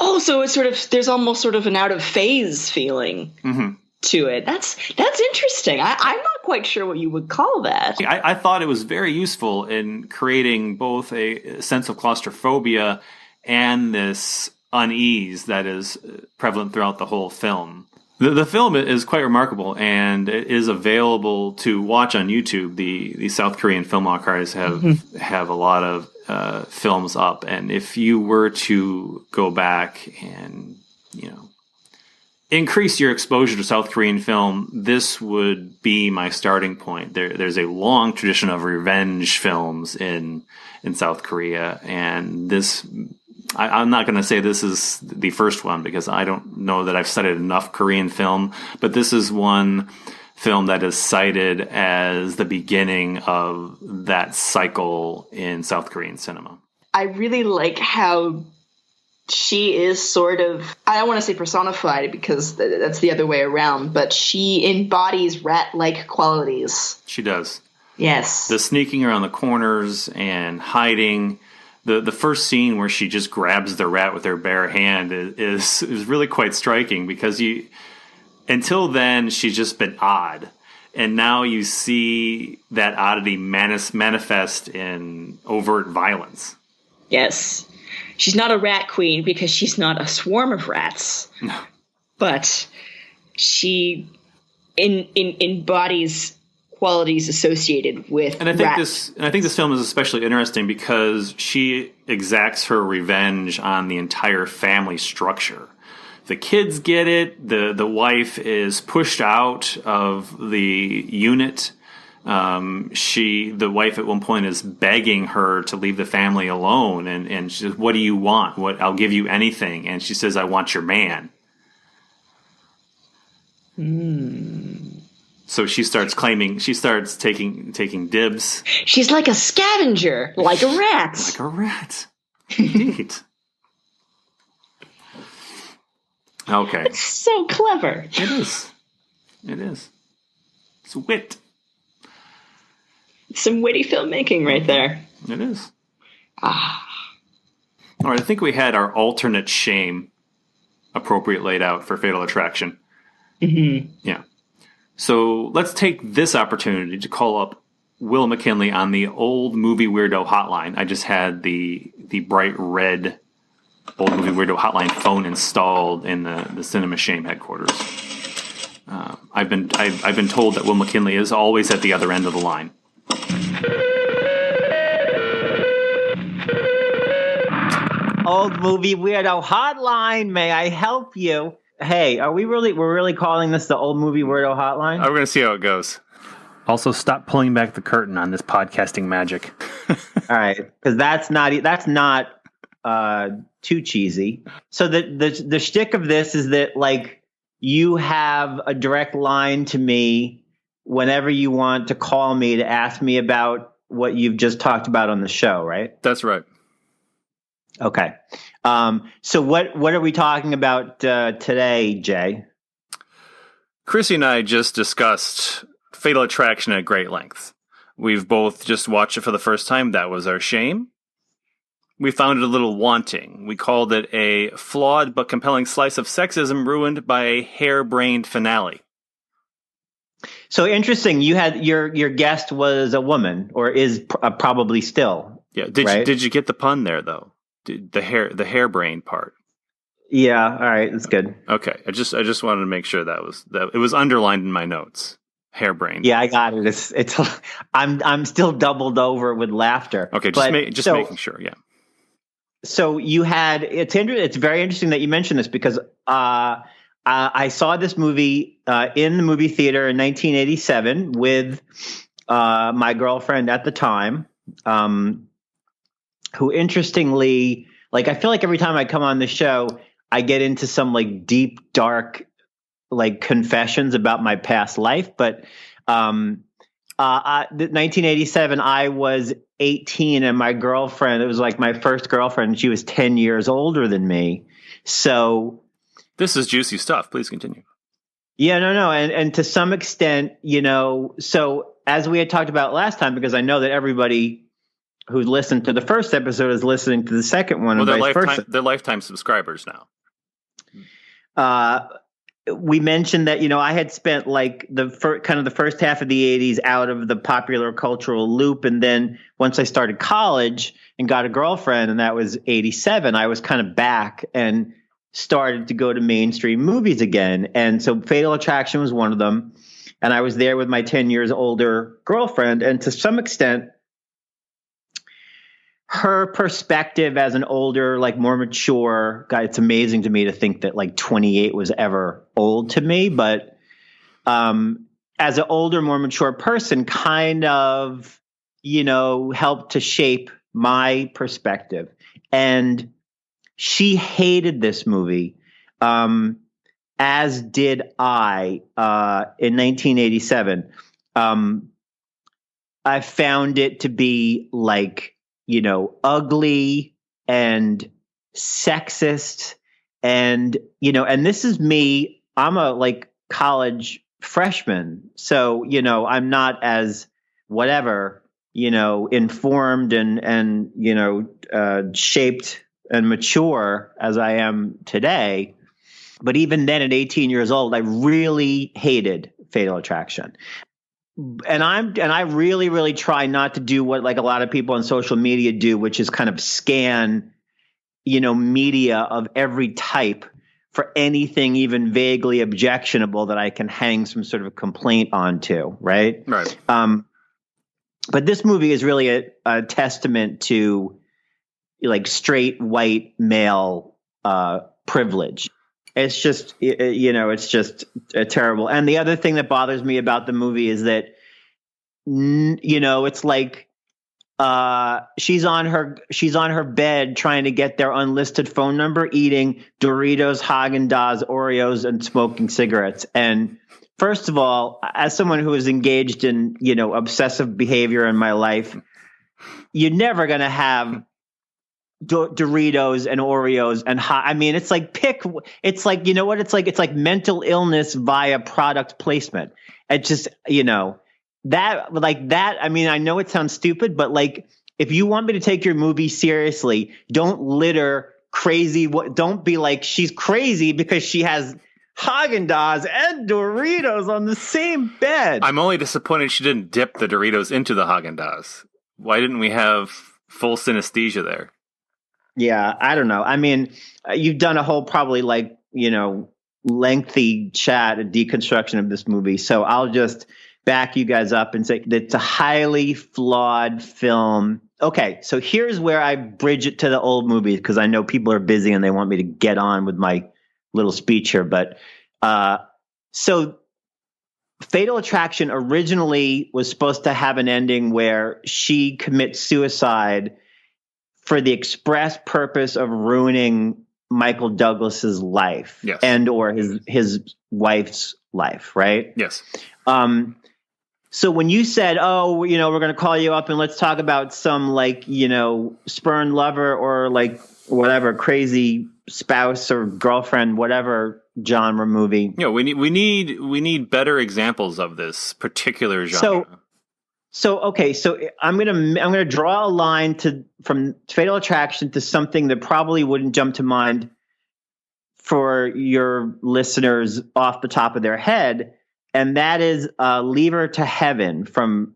Oh, so it's there's almost sort of an out of phase feeling. Mm-hmm. To it. That's interesting. I'm not quite sure what you would call that. I thought it was very useful in creating both a sense of claustrophobia and this unease that is prevalent throughout the whole film. The film is quite remarkable, and it is available to watch on YouTube. The South Korean Film Archives have a lot of films up, and if you were to go back and increase your exposure to South Korean film, this would be my starting point. There's a long tradition of revenge films in South Korea, and this, I'm not going to say this is the first one because I don't know that I've studied enough Korean film, but this is one film that is cited as the beginning of that cycle in South Korean cinema. I really like how she is sort of, I don't want to say personified because that's the other way around, but she embodies rat-like qualities. She does. Yes. The sneaking around the corners and hiding. The first scene where she just grabs the rat with her bare hand is really quite striking because until then she's just been odd. And now you see that oddity manifest in overt violence. Yes. She's not a rat queen because she's not a swarm of rats. But she embodies qualities associated with And I think this film is especially interesting because she exacts her revenge on the entire family structure. The kids get it. The wife is pushed out of the unit. The wife at one point is begging her to leave the family alone, and she says, "What do you want? I'll give you anything." And she says, "I want your man." So she starts taking dibs. She's like a scavenger, like a rat. Like a rat. Indeed. Okay. It's so clever. It is. It's wit. Some witty filmmaking right there. It is. All right, I think we had our alternate shame appropriate laid out for Fatal Attraction. Mm-hmm. Yeah. So let's take this opportunity to call up Will McKinley on the Old Movie Weirdo hotline. I just had the bright red Old Movie Weirdo hotline phone installed in the Cinema Shame headquarters. I've been told that Will McKinley is always at the other end of the line. Old Movie Weirdo hotline. May I help you? Hey, we're really calling this the Old Movie Weirdo hotline? We're going to see how it goes. Also, stop pulling back the curtain on this podcasting magic. All right, because that's not too cheesy. So the shtick of this is that like you have a direct line to me whenever you want to call me to ask me about what you've just talked about on the show, right? That's right. Okay. So what are we talking about today, Jay? Krissy and I just discussed Fatal Attraction at great length. We've both just watched it for the first time. That was our shame. We found it a little wanting. We called it a flawed but compelling slice of sexism ruined by a harebrained finale. So interesting. You had your guest was a woman, or is probably still. Yeah. Right? Did you get the pun there though? The harebrained part. Yeah. All right. That's good. Okay. I just wanted to make sure that it was underlined in my notes. Harebrained. Yeah, I got it. It's I'm still doubled over with laughter. Okay. Just making sure. Yeah. So you had it's very interesting that you mentioned this because I saw this movie in the movie theater in 1987 with my girlfriend at the time, who interestingly, like I feel like every time I come on the show, I get into some like deep, dark, like confessions about my past life. But 1987, I was 18 and my girlfriend, it was like my first girlfriend. She was 10 years older than me. So this is juicy stuff. Please continue. Yeah, no. And to some extent, so as we had talked about last time, because I know that everybody who listened to the first episode is listening to the second one. Well, and vice versa. They're lifetime subscribers now. We mentioned that, I had spent like the first half of the 80s out of the popular cultural loop. And then once I started college and got a girlfriend, and that was 87, I was kind of back and started to go to mainstream movies again. And so Fatal Attraction was one of them. And I was there with my 10 years older girlfriend. And to some extent, her perspective as an older, like more mature guy, it's amazing to me to think that like 28 was ever old to me. But as an older, more mature person kind of, helped to shape my perspective. And she hated this movie, as did I in 1987. I found it to be like, ugly and sexist. And, and this is me. I'm a like college freshman. So, I'm not as whatever, informed and shaped and mature as I am today. But even then at 18 years old, I really hated Fatal Attraction. And I really, really try not to do what like a lot of people on social media do, which is kind of scan, media of every type for anything even vaguely objectionable that I can hang some sort of complaint onto, right? Right. But this movie is really a testament to like straight white male privilege. It's just, it's just terrible. And the other thing that bothers me about the movie is that, it's like she's on her bed trying to get their unlisted phone number, eating Doritos, Haagen-Dazs, Oreos, and smoking cigarettes. And first of all, as someone who is engaged in, obsessive behavior in my life, you're never going to have Doritos and Oreos and it's like it's like, you know what? It's like mental illness via product placement. It just, that like that. I mean, I know it sounds stupid, but like, if you want me to take your movie seriously, don't litter crazy. Don't be like, she's crazy because she has Haagen-Dazs and Doritos on the same bed. I'm only disappointed she didn't dip the Doritos into the Haagen-Dazs. Why didn't we have full synesthesia there? Yeah, I don't know. I mean, you've done a whole probably lengthy chat and deconstruction of this movie. So I'll just back you guys up and say that it's a highly flawed film. Okay, so here's where I bridge it to the old movies because I know people are busy and they want me to get on with my little speech here. But so Fatal Attraction originally was supposed to have an ending where she commits suicide for the express purpose of ruining Michael Douglas's life, yes, and or his wife's life, right? Yes. So when you said, "Oh, we're going to call you up and let's talk about some spurned lover or like whatever crazy spouse or girlfriend, whatever genre movie," we need better examples of this particular genre. So I'm gonna draw a line from Fatal Attraction to something that probably wouldn't jump to mind for your listeners off the top of their head, and that is Leave Her to Heaven from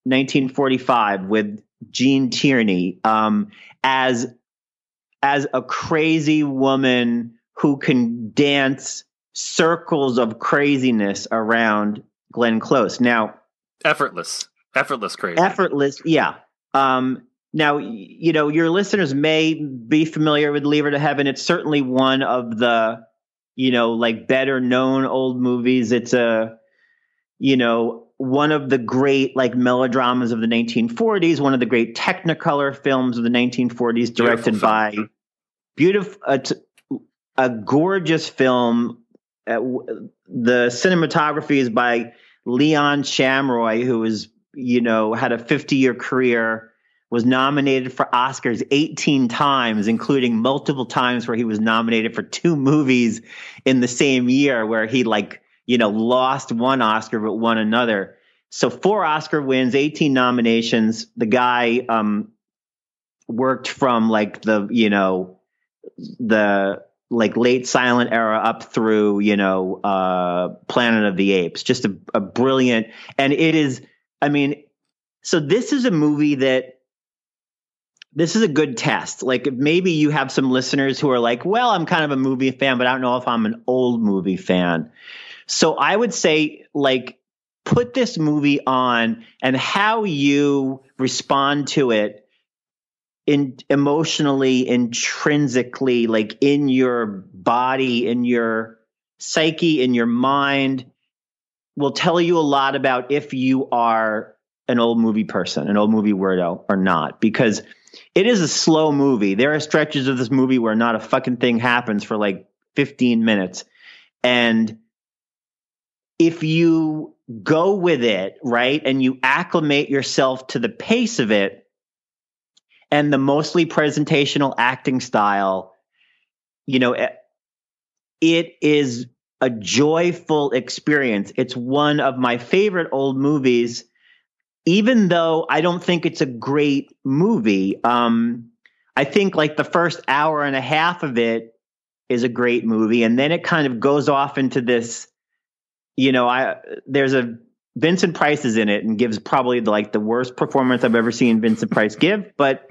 1945 with Gene Tierney as a crazy woman who can dance circles of craziness around Glenn Close. Now, effortless crazy. Effortless, yeah. Now, your listeners may be familiar with Leave Her to Heaven. It's certainly one of the, better known old movies. It's one of the great melodramas of the 1940s, one of the great Technicolor films of the 1940s, directed by a gorgeous film. The cinematography is by Leon Shamroy, who is had a 50-year career, was nominated for Oscars 18 times, including multiple times where he was nominated for 2 movies in the same year where he lost one Oscar but won another. So 4 Oscar wins, 18 nominations. The guy worked from the late silent era up through, Planet of the Apes. Just a brilliant, and it is, so this is a movie this is a good test. Maybe you have some listeners who are like, well, I'm kind of a movie fan, but I don't know if I'm an old movie fan. So I would say, put this movie on, and how you respond to it emotionally, intrinsically, in your body, in your psyche, in your mind, will tell you a lot about if you are an old movie person, an old movie weirdo or not, because it is a slow movie. There are stretches of this movie where not a fucking thing happens for 15 minutes. And if you go with it, right, and you acclimate yourself to the pace of it and the mostly presentational acting style, it is a joyful experience. It's one of my favorite old movies, even though I don't think it's a great movie. I think the first hour and a half of it is a great movie. And then it kind of goes off into this, there's a Vincent Price is in it and gives probably the worst performance I've ever seen Vincent Price give. But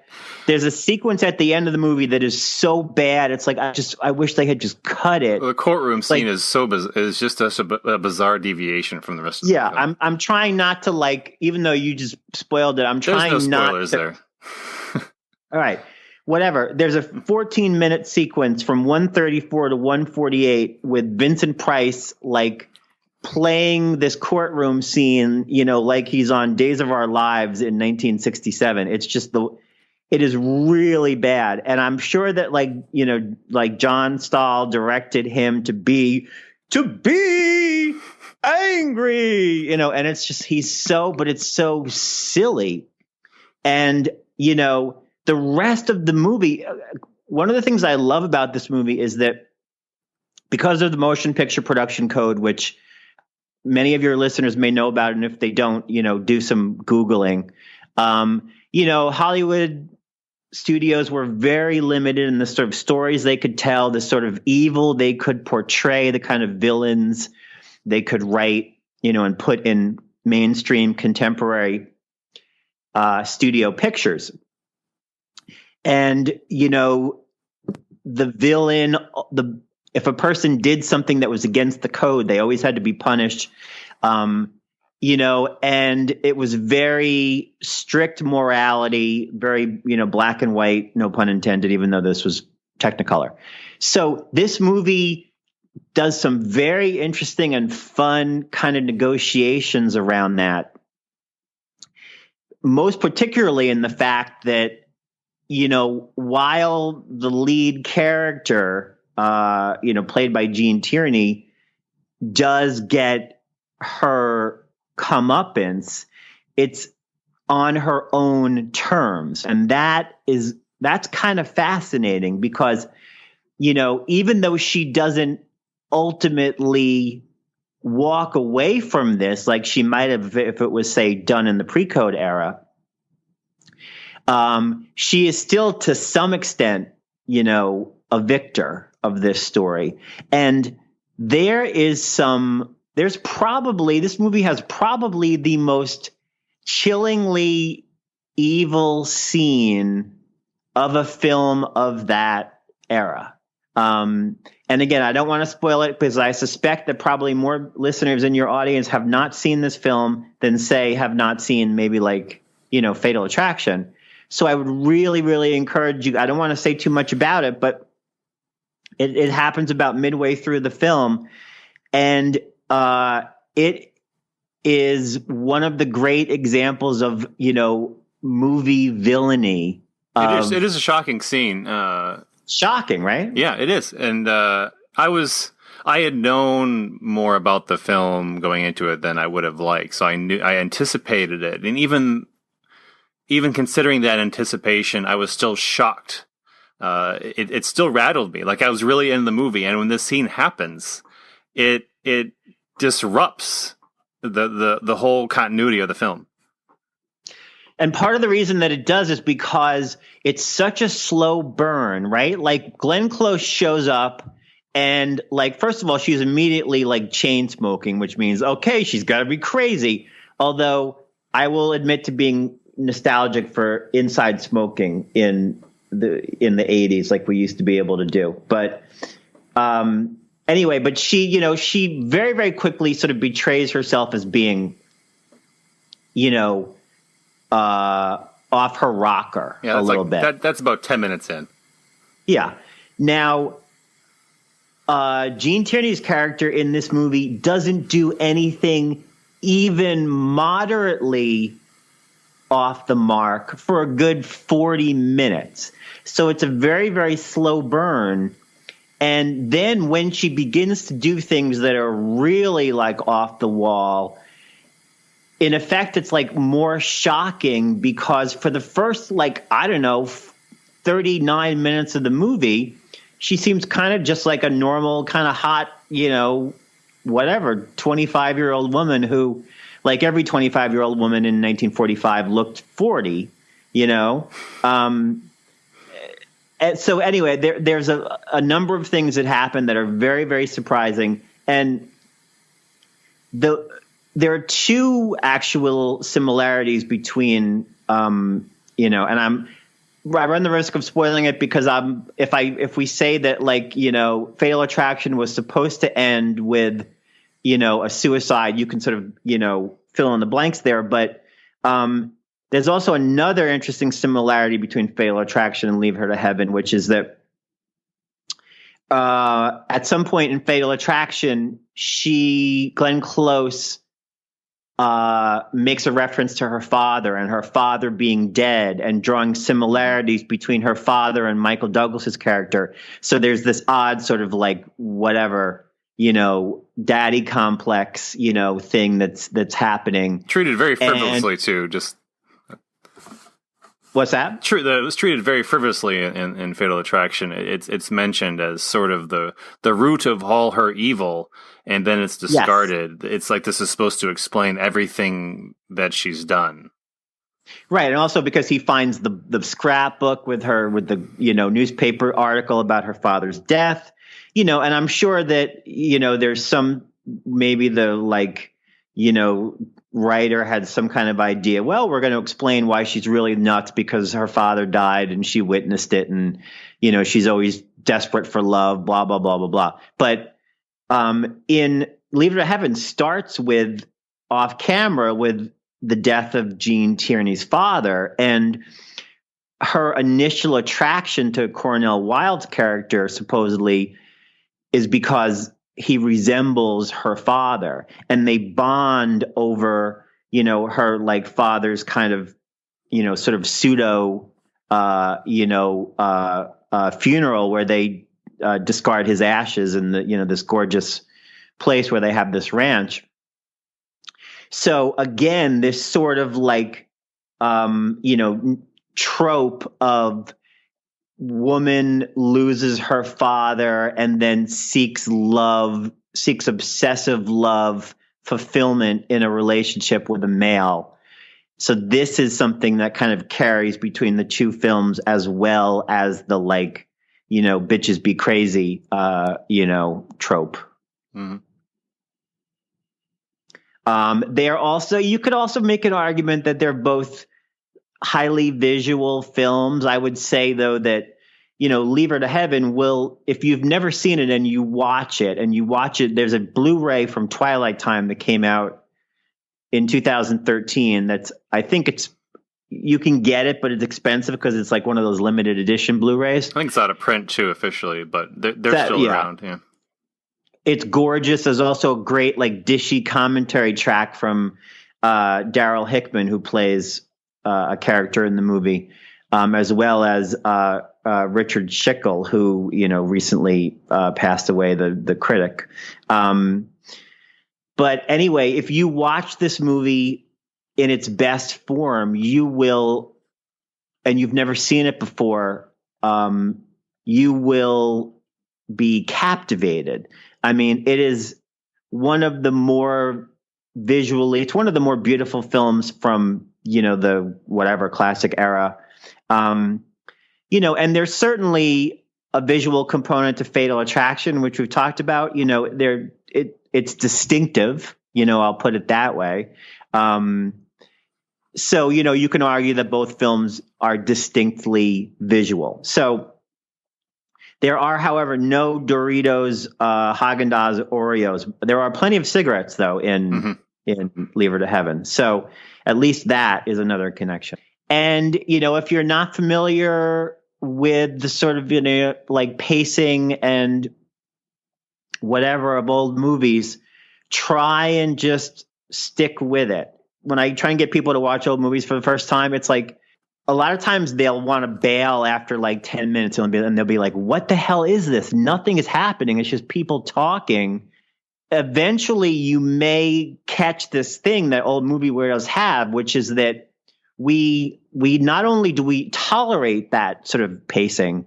there's a sequence at the end of the movie that is so bad. It's like, I wish they had just cut it. Well, the courtroom scene is is just such a bizarre deviation from the rest of the film. I'm trying not to even though you just spoiled it, I'm trying There's no not spoilers to, there. All right. Whatever. There's a 14-minute sequence from 134 to 148 with Vincent Price playing this courtroom scene, like he's on Days of Our Lives in 1967. It's just it is really bad. And I'm sure that John Stahl directed him to be angry, and it's just, but it's so silly. And, the rest of the movie, one of the things I love about this movie is that because of the motion picture production code, which many of your listeners may know about, and if they don't, do some Googling. Hollywood studios were very limited in the sort of stories they could tell, the sort of evil they could portray, the kind of villains they could write, and put in mainstream contemporary studio pictures. And, the villain, if a person did something that was against the code, they always had to be punished, and it was very strict morality, very, black and white, no pun intended, even though this was Technicolor. So this movie does some very interesting and fun kind of negotiations around that. Most particularly in the fact that, while the lead character, played by Gene Tierney, does get her comeuppance, it's on her own terms. And that's kind of fascinating because, even though she doesn't ultimately walk away from this, like she might have if it was, say, done in the pre-code era, she is still to some extent, a victor of this story. And this movie has probably the most chillingly evil scene of a film of that era. And again, I don't want to spoil it because I suspect that probably more listeners in your audience have not seen this film than, say, have not seen maybe Fatal Attraction. So I would really, really encourage you. I don't want to say too much about it, but it happens about midway through the film. And it is one of the great examples of, movie villainy. It is a shocking scene. Shocking, right? Yeah, it is. And I had known more about the film going into it than I would have liked. So I anticipated it. And even considering that anticipation, I was still shocked. It still rattled me. I was really in the movie. And when this scene happens, it disrupts the whole continuity of the film. And part of the reason that it does is because it's such a slow burn, right? Glenn Close shows up and first of all, she's immediately chain smoking, which means, okay, she's got to be crazy. Although I will admit to being nostalgic for inside smoking in the 80s, like we used to be able to do. But anyway, but she very, very quickly sort of betrays herself as being, off her rocker a little bit. That's about 10 minutes in. Yeah. Now, Gene Tierney's character in this movie doesn't do anything even moderately off the mark for a good 40 minutes. So it's a very, very slow burn. And then when she begins to do things that are really off the wall, in effect, it's more shocking because for the first 39 minutes of the movie, she seems kind of just like a normal kind of hot, 25-year-old woman who, like every 25-year-old woman in 1945, looked 40, And so anyway, there's a number of things that happen that are very, very surprising. And there are two actual similarities between, and I run the risk of spoiling it because if we say that, like, Fatal Attraction was supposed to end with, a suicide, you can sort of, fill in the blanks there. But there's also another interesting similarity between Fatal Attraction and Leave Her to Heaven, which is that at some point in Fatal Attraction, Glenn Close makes a reference to her father and her father being dead and drawing similarities between her father and Michael Douglas's character. So there's this odd sort of like whatever, daddy complex, thing that's happening. Treated very frivolously too. Just what's that? True. That it was treated very frivolously in Fatal Attraction. It's mentioned as sort of the root of all her evil. And then it's discarded. Yes. It's like this is supposed to explain everything that she's done. Right. And also because he finds the scrapbook with the, newspaper article about her father's death, and I'm sure that, there's some, maybe the writer had some kind of idea. Well, we're going to explain why she's really nuts because her father died and she witnessed it. And, she's always desperate for love, blah, blah, blah, blah, blah. But, in Leave Her to Heaven starts with off camera with the death of Gene Tierney's father, and her initial attraction to Cornel Wilde's character supposedly is because he resembles her father, and they bond over, her like father's kind of, sort of pseudo, funeral where they discard his ashes in this gorgeous place where they have this ranch. So again, this sort of like, trope of woman loses her father and then seeks obsessive love, fulfillment in a relationship with a male. So this is something that kind of carries between the two films, as well as the bitches be crazy, trope. Mm-hmm. They're also, you could also make an argument that they're both highly visual films. I would say, though, that, Leave Her to Heaven will, if you've never seen it and you watch it, there's a Blu-ray from Twilight Time that came out in 2013. I think you can get it, but it's expensive because it's like one of those limited edition Blu-rays. I think it's out of print too officially, but they're still around. Yeah. It's gorgeous. There's also a great dishy commentary track from Daryl Hickman, who plays a character in the movie, as well as Richard Schickel, who recently passed away, the critic. But anyway, if you watch this movie in its best form, you will, and you've never seen it before, you will be captivated. I mean, it is one of the more it's one of the more beautiful films from, the whatever classic era. And there's certainly a visual component to Fatal Attraction, which we've talked about. It's distinctive, I'll put it that way. So, you can argue that both films are distinctly visual. So there are, however, no Doritos, Haagen-Dazs, Oreos. There are plenty of cigarettes, though, in Leave Her to Heaven. So at least that is another connection. And, if you're not familiar with the sort of, pacing and whatever of old movies, try and just stick with it. When I try and get people to watch old movies for the first time, it's like a lot of times they'll want to bail after 10 minutes and they'll be like, what the hell is this? Nothing is happening. It's just people talking. Eventually you may catch this thing that old movie weirdos have, which is that we not only do we tolerate that sort of pacing,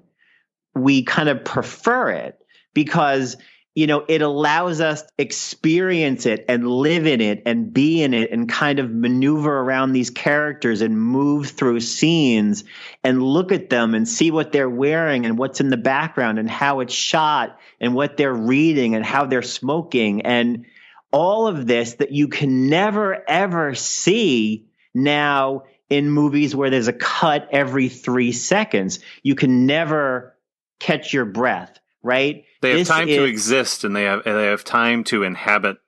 we kind of prefer it because it allows us to experience it and live in it and be in it and kind of maneuver around these characters and move through scenes and look at them and see what they're wearing and what's in the background and how it's shot and what they're reading and how they're smoking. And all of this that you can never, ever see now in movies where there's a cut every 3 seconds. You can never catch your breath, right? They have time to exist, and they have time to inhabit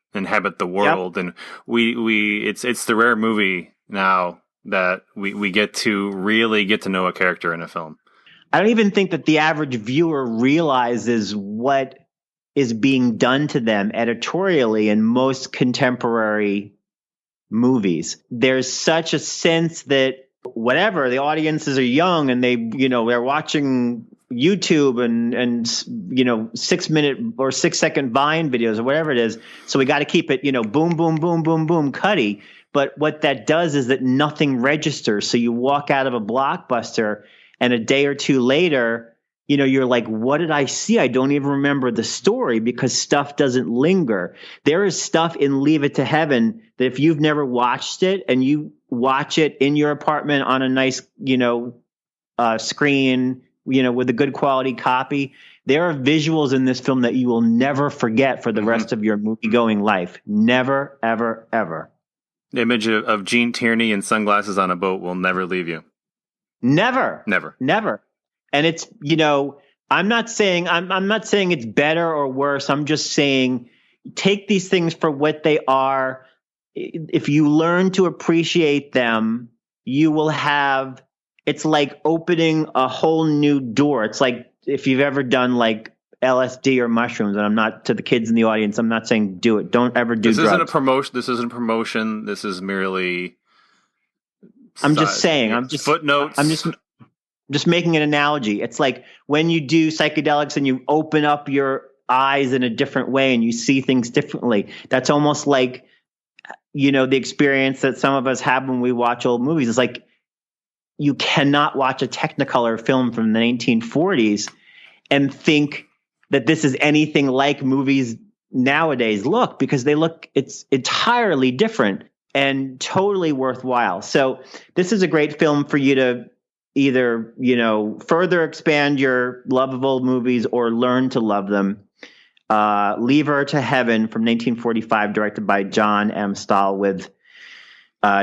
the world. Yep. And it's the rare movie now that we get to really get to know a character in a film. I don't even think that the average viewer realizes what is being done to them editorially in most contemporary movies. There's such a sense that whatever, the audiences are young and they're watching YouTube and 6-minute or 6-second Vine videos or whatever it is. So we got to keep it, boom, boom, boom, boom, boom, cutty. But what that does is that nothing registers. So you walk out of a Blockbuster and a day or two later, you're like, what did I see? I don't even remember the story because stuff doesn't linger. There is stuff in Leave It to Heaven that if you've never watched it and you watch it in your apartment on a nice, screen, with a good quality copy, there are visuals in this film that you will never forget for the rest of your movie-going life. Never, ever, ever. The image of Gene Tierney in sunglasses on a boat will never leave you. Never. And it's, I'm not saying it's better or worse. I'm just saying take these things for what they are. If you learn to appreciate them, you will have, it's like opening a whole new door. It's like if you've ever done like LSD or mushrooms, and I'm not, to the kids in the audience, I'm not saying do it. Don't ever do drugs. This isn't a promotion. This is merely. I'm just saying. I'm just footnotes. I'm just making an analogy. It's like when you do psychedelics and you open up your eyes in a different way and you see things differently. That's almost like, the experience that some of us have when we watch old movies. It's like you cannot watch a Technicolor film from the 1940s and think that this is anything like movies nowadays look, because it's entirely different and totally worthwhile. So this is a great film for you to either, further expand your love of old movies or learn to love them. Leave Her to Heaven from 1945, directed by John M. Stahl, with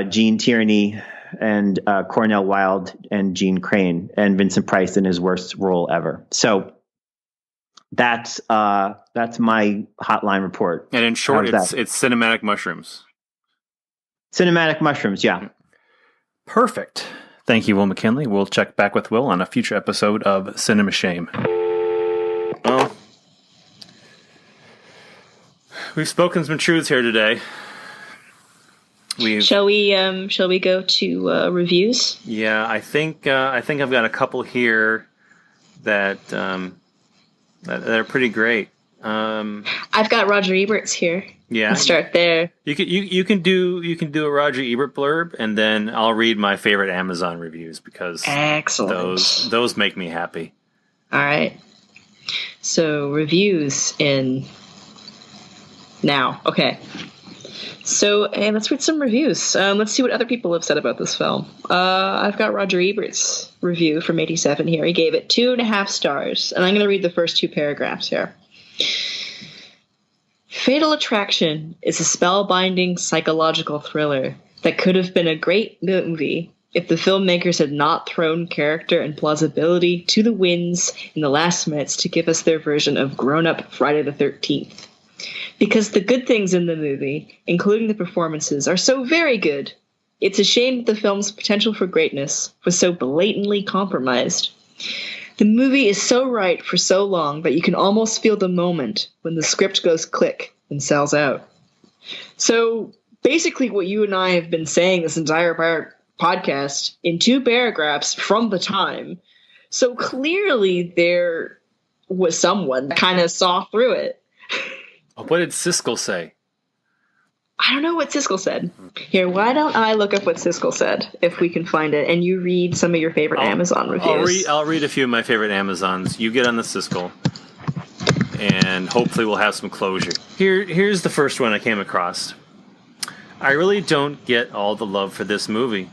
Gene Tierney and Cornel Wilde and Gene Crane and Vincent Price in his worst role ever. So that's my hotline report. And in short, it's cinematic mushrooms. Cinematic mushrooms, yeah. Perfect. Thank you, Will McKinley. We'll check back with Will on a future episode of Cinema Shame. Well, we've spoken some truths here today. Shall we go to reviews? Yeah, I think I've got a couple here that are pretty great. I've got Roger Ebert's here. Yeah, I'll start there. You can do a Roger Ebert blurb, and then I'll read my favorite Amazon reviews because excellent. Those make me happy. All right. So reviews in now. Okay. So let's read some reviews. Let's see what other people have said about this film. I've got Roger Ebert's review from '87 here. He gave it 2.5 stars, and I'm going to read the first 2 paragraphs here. Fatal Attraction is a spellbinding psychological thriller that could have been a great movie if the filmmakers had not thrown character and plausibility to the winds in the last minutes to give us their version of grown-up Friday the 13th. Because the good things in the movie, including the performances, are so very good, it's a shame that the film's potential for greatness was so blatantly compromised. The movie is so right for so long that you can almost feel the moment when the script goes click and sells out. So basically what you and I have been saying this entire podcast in 2 paragraphs from the time. So clearly there was someone that kind of saw through it. What did Siskel say? I don't know what Siskel said. Here, why don't I look up what Siskel said, if we can find it, and you read some of your favorite Amazon reviews. I'll read a few of my favorite Amazons. You get on the Siskel, and hopefully we'll have some closure. Here's the first one I came across. I really don't get all the love for this movie.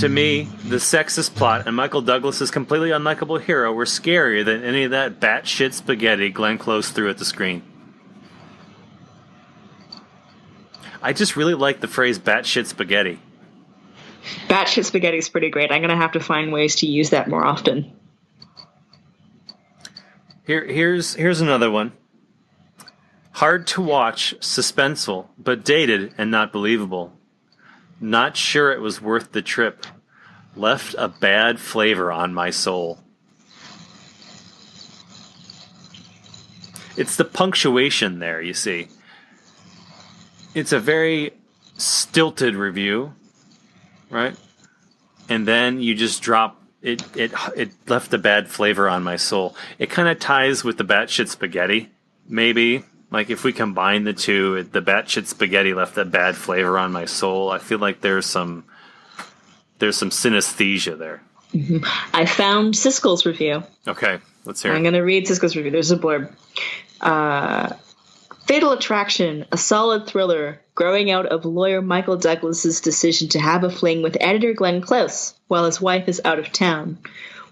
To me, the sexist plot and Michael Douglas's completely unlikable hero were scarier than any of that batshit spaghetti Glenn Close threw at the screen. I just really like the phrase batshit spaghetti. Batshit spaghetti is pretty great. I'm going to have to find ways to use that more often. Here's another one. Hard to watch, suspenseful, but dated and not believable. Not sure it was worth the trip. Left a bad flavor on my soul. It's the punctuation there, you see. It's a very stilted review, right? And then you just drop it left a bad flavor on my soul. It kind of ties with the batshit spaghetti, maybe. Like if we combine the two, the batshit spaghetti left a bad flavor on my soul. I feel like there's some synesthesia there. Mm-hmm. I found Siskel's review. Okay, let's hear it. I'm going to read Siskel's review. There's a blurb. Fatal Attraction, a solid thriller growing out of lawyer Michael Douglas's decision to have a fling with editor Glenn Close while his wife is out of town.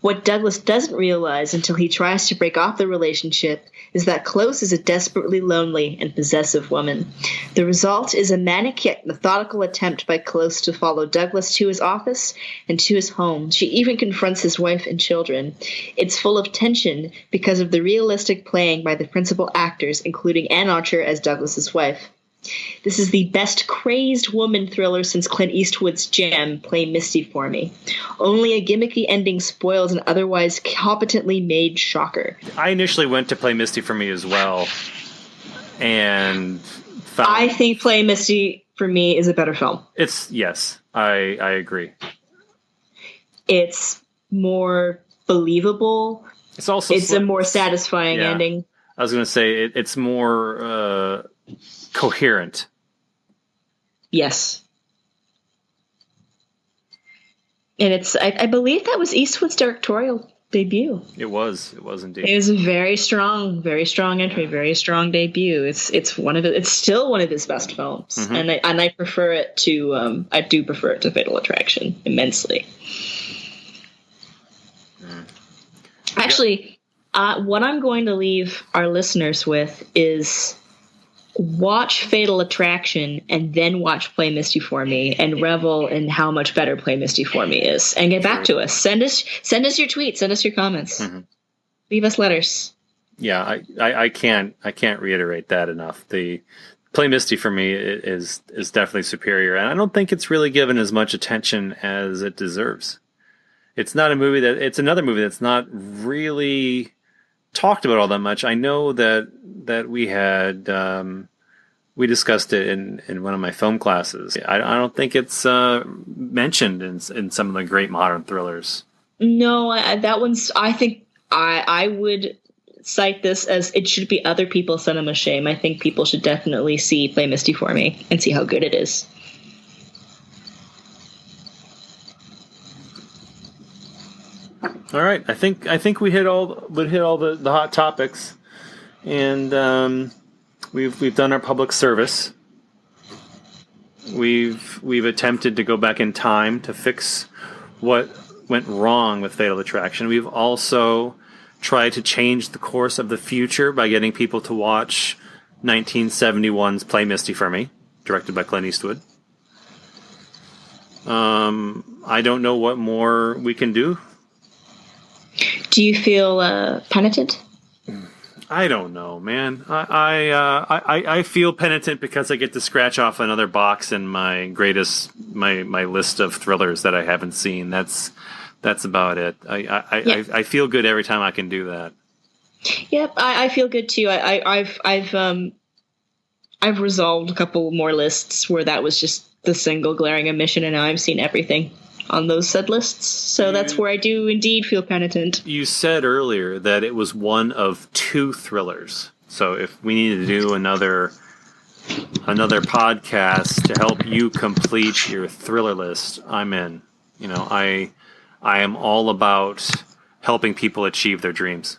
What Douglas doesn't realize until he tries to break off the relationship is that Close is a desperately lonely and possessive woman. The result is a manic yet methodical attempt by Close to follow Douglas to his office and to his home. She even confronts his wife and children. It's full of tension because of the realistic playing by the principal actors, including Ann Archer as Douglas's wife. This is the best crazed woman thriller since Clint Eastwood's gem, Play Misty for Me. Only a gimmicky ending spoils an otherwise competently made shocker. I initially went to Play Misty for Me as well, and found... I think Play Misty for Me is a better film. Yes, I agree. It's more believable. It's a more satisfying ending. I was going to say it's more coherent. Yes. And I believe that was Eastwood's directorial debut. It was indeed. It was a very strong entry, very strong debut. It's still one of his best films. Mm-hmm. And I prefer it to I do prefer it to Fatal Attraction immensely. Actually, what I'm going to leave our listeners with is watch Fatal Attraction and then watch Play Misty for Me and revel in how much better Play Misty for Me is, and get back to us. Send us your tweets, send us your comments, leave us letters. Yeah, I can't reiterate that enough. The Play Misty for Me is definitely superior, and I don't think it's really given as much attention as it deserves. It's another movie that's not really talked about all that much. I know that we had we discussed it in one of my film classes. I don't think it's mentioned in some of the great modern thrillers. No, that one's. I think I would cite this as it should be other people's cinema shame. I think people should definitely see Play Misty for Me and see how good it is. All right, I think we hit all the hot topics, and we've done our public service. We've attempted to go back in time to fix what went wrong with Fatal Attraction. We've also tried to change the course of the future by getting people to watch 1971's Play Misty for Me, directed by Clint Eastwood. I don't know what more we can do. Do you feel penitent? I don't know, man. I feel penitent because I get to scratch off another box in my list of thrillers that I haven't seen. That's about it. I feel good every time I can do that. Yep, I feel good too. I've resolved a couple more lists where that was just the single glaring omission, and now I've seen everything on those said lists. So that's where I do indeed feel penitent. You said earlier that it was one of two thrillers. So if we need to do another podcast to help you complete your thriller list, I'm in. You know, I am all about helping people achieve their dreams.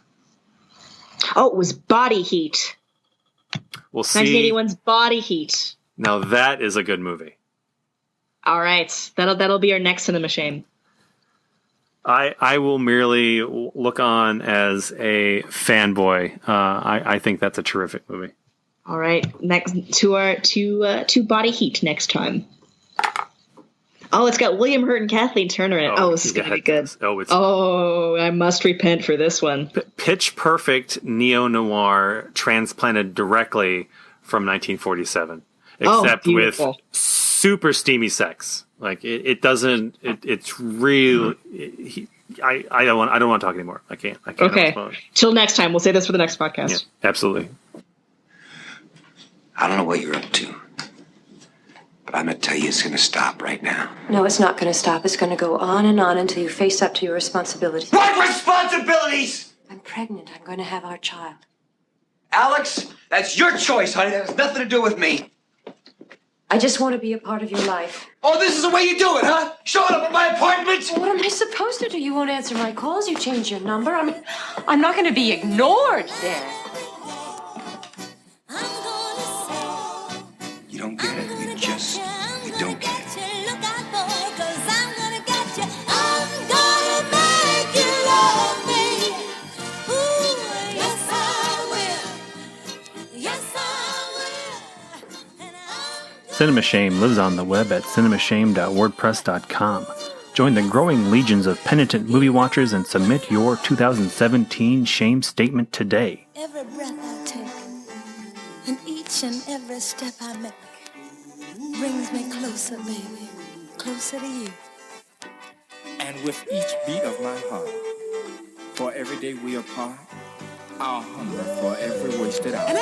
Oh, it was Body Heat. We'll see. 1981's Body Heat. Now that is a good movie. All right, that'll be our next cinema shame. I will merely look on as a fanboy. I think that's a terrific movie. All right, next to our to Body Heat next time. Oh, it's got William Hurt and Kathleen Turner in it. Oh, this is going to be good. Oh, I must repent for this one. Pitch perfect neo-noir transplanted directly from 1947, except with super steamy sex. Like it doesn't. It's real. I don't want to talk anymore. I can't. Okay. Till next time. We'll say this for the next podcast. Yeah, absolutely. I don't know what you're up to, but I'm going to tell you it's going to stop right now. No, it's not going to stop. It's going to go on and on until you face up to your responsibilities. What responsibilities? I'm pregnant. I'm going to have our child. Alex, that's your choice, honey. That has nothing to do with me. I just want to be a part of your life. Oh, this is the way you do it, huh? Showing up at my apartment? Well, what am I supposed to do? You won't answer my calls. You changed your number. I mean, I'm not going to be ignored, Dad. You don't get it. You don't get it. Cinema Shame lives on the web at cinemashame.wordpress.com. Join the growing legions of penitent movie watchers and submit your 2017 shame statement today. Every breath I take and each and every step I make brings me closer, baby, closer to you. And with each beat of my heart, for every day we apart, I'll hunger for every wasted hour.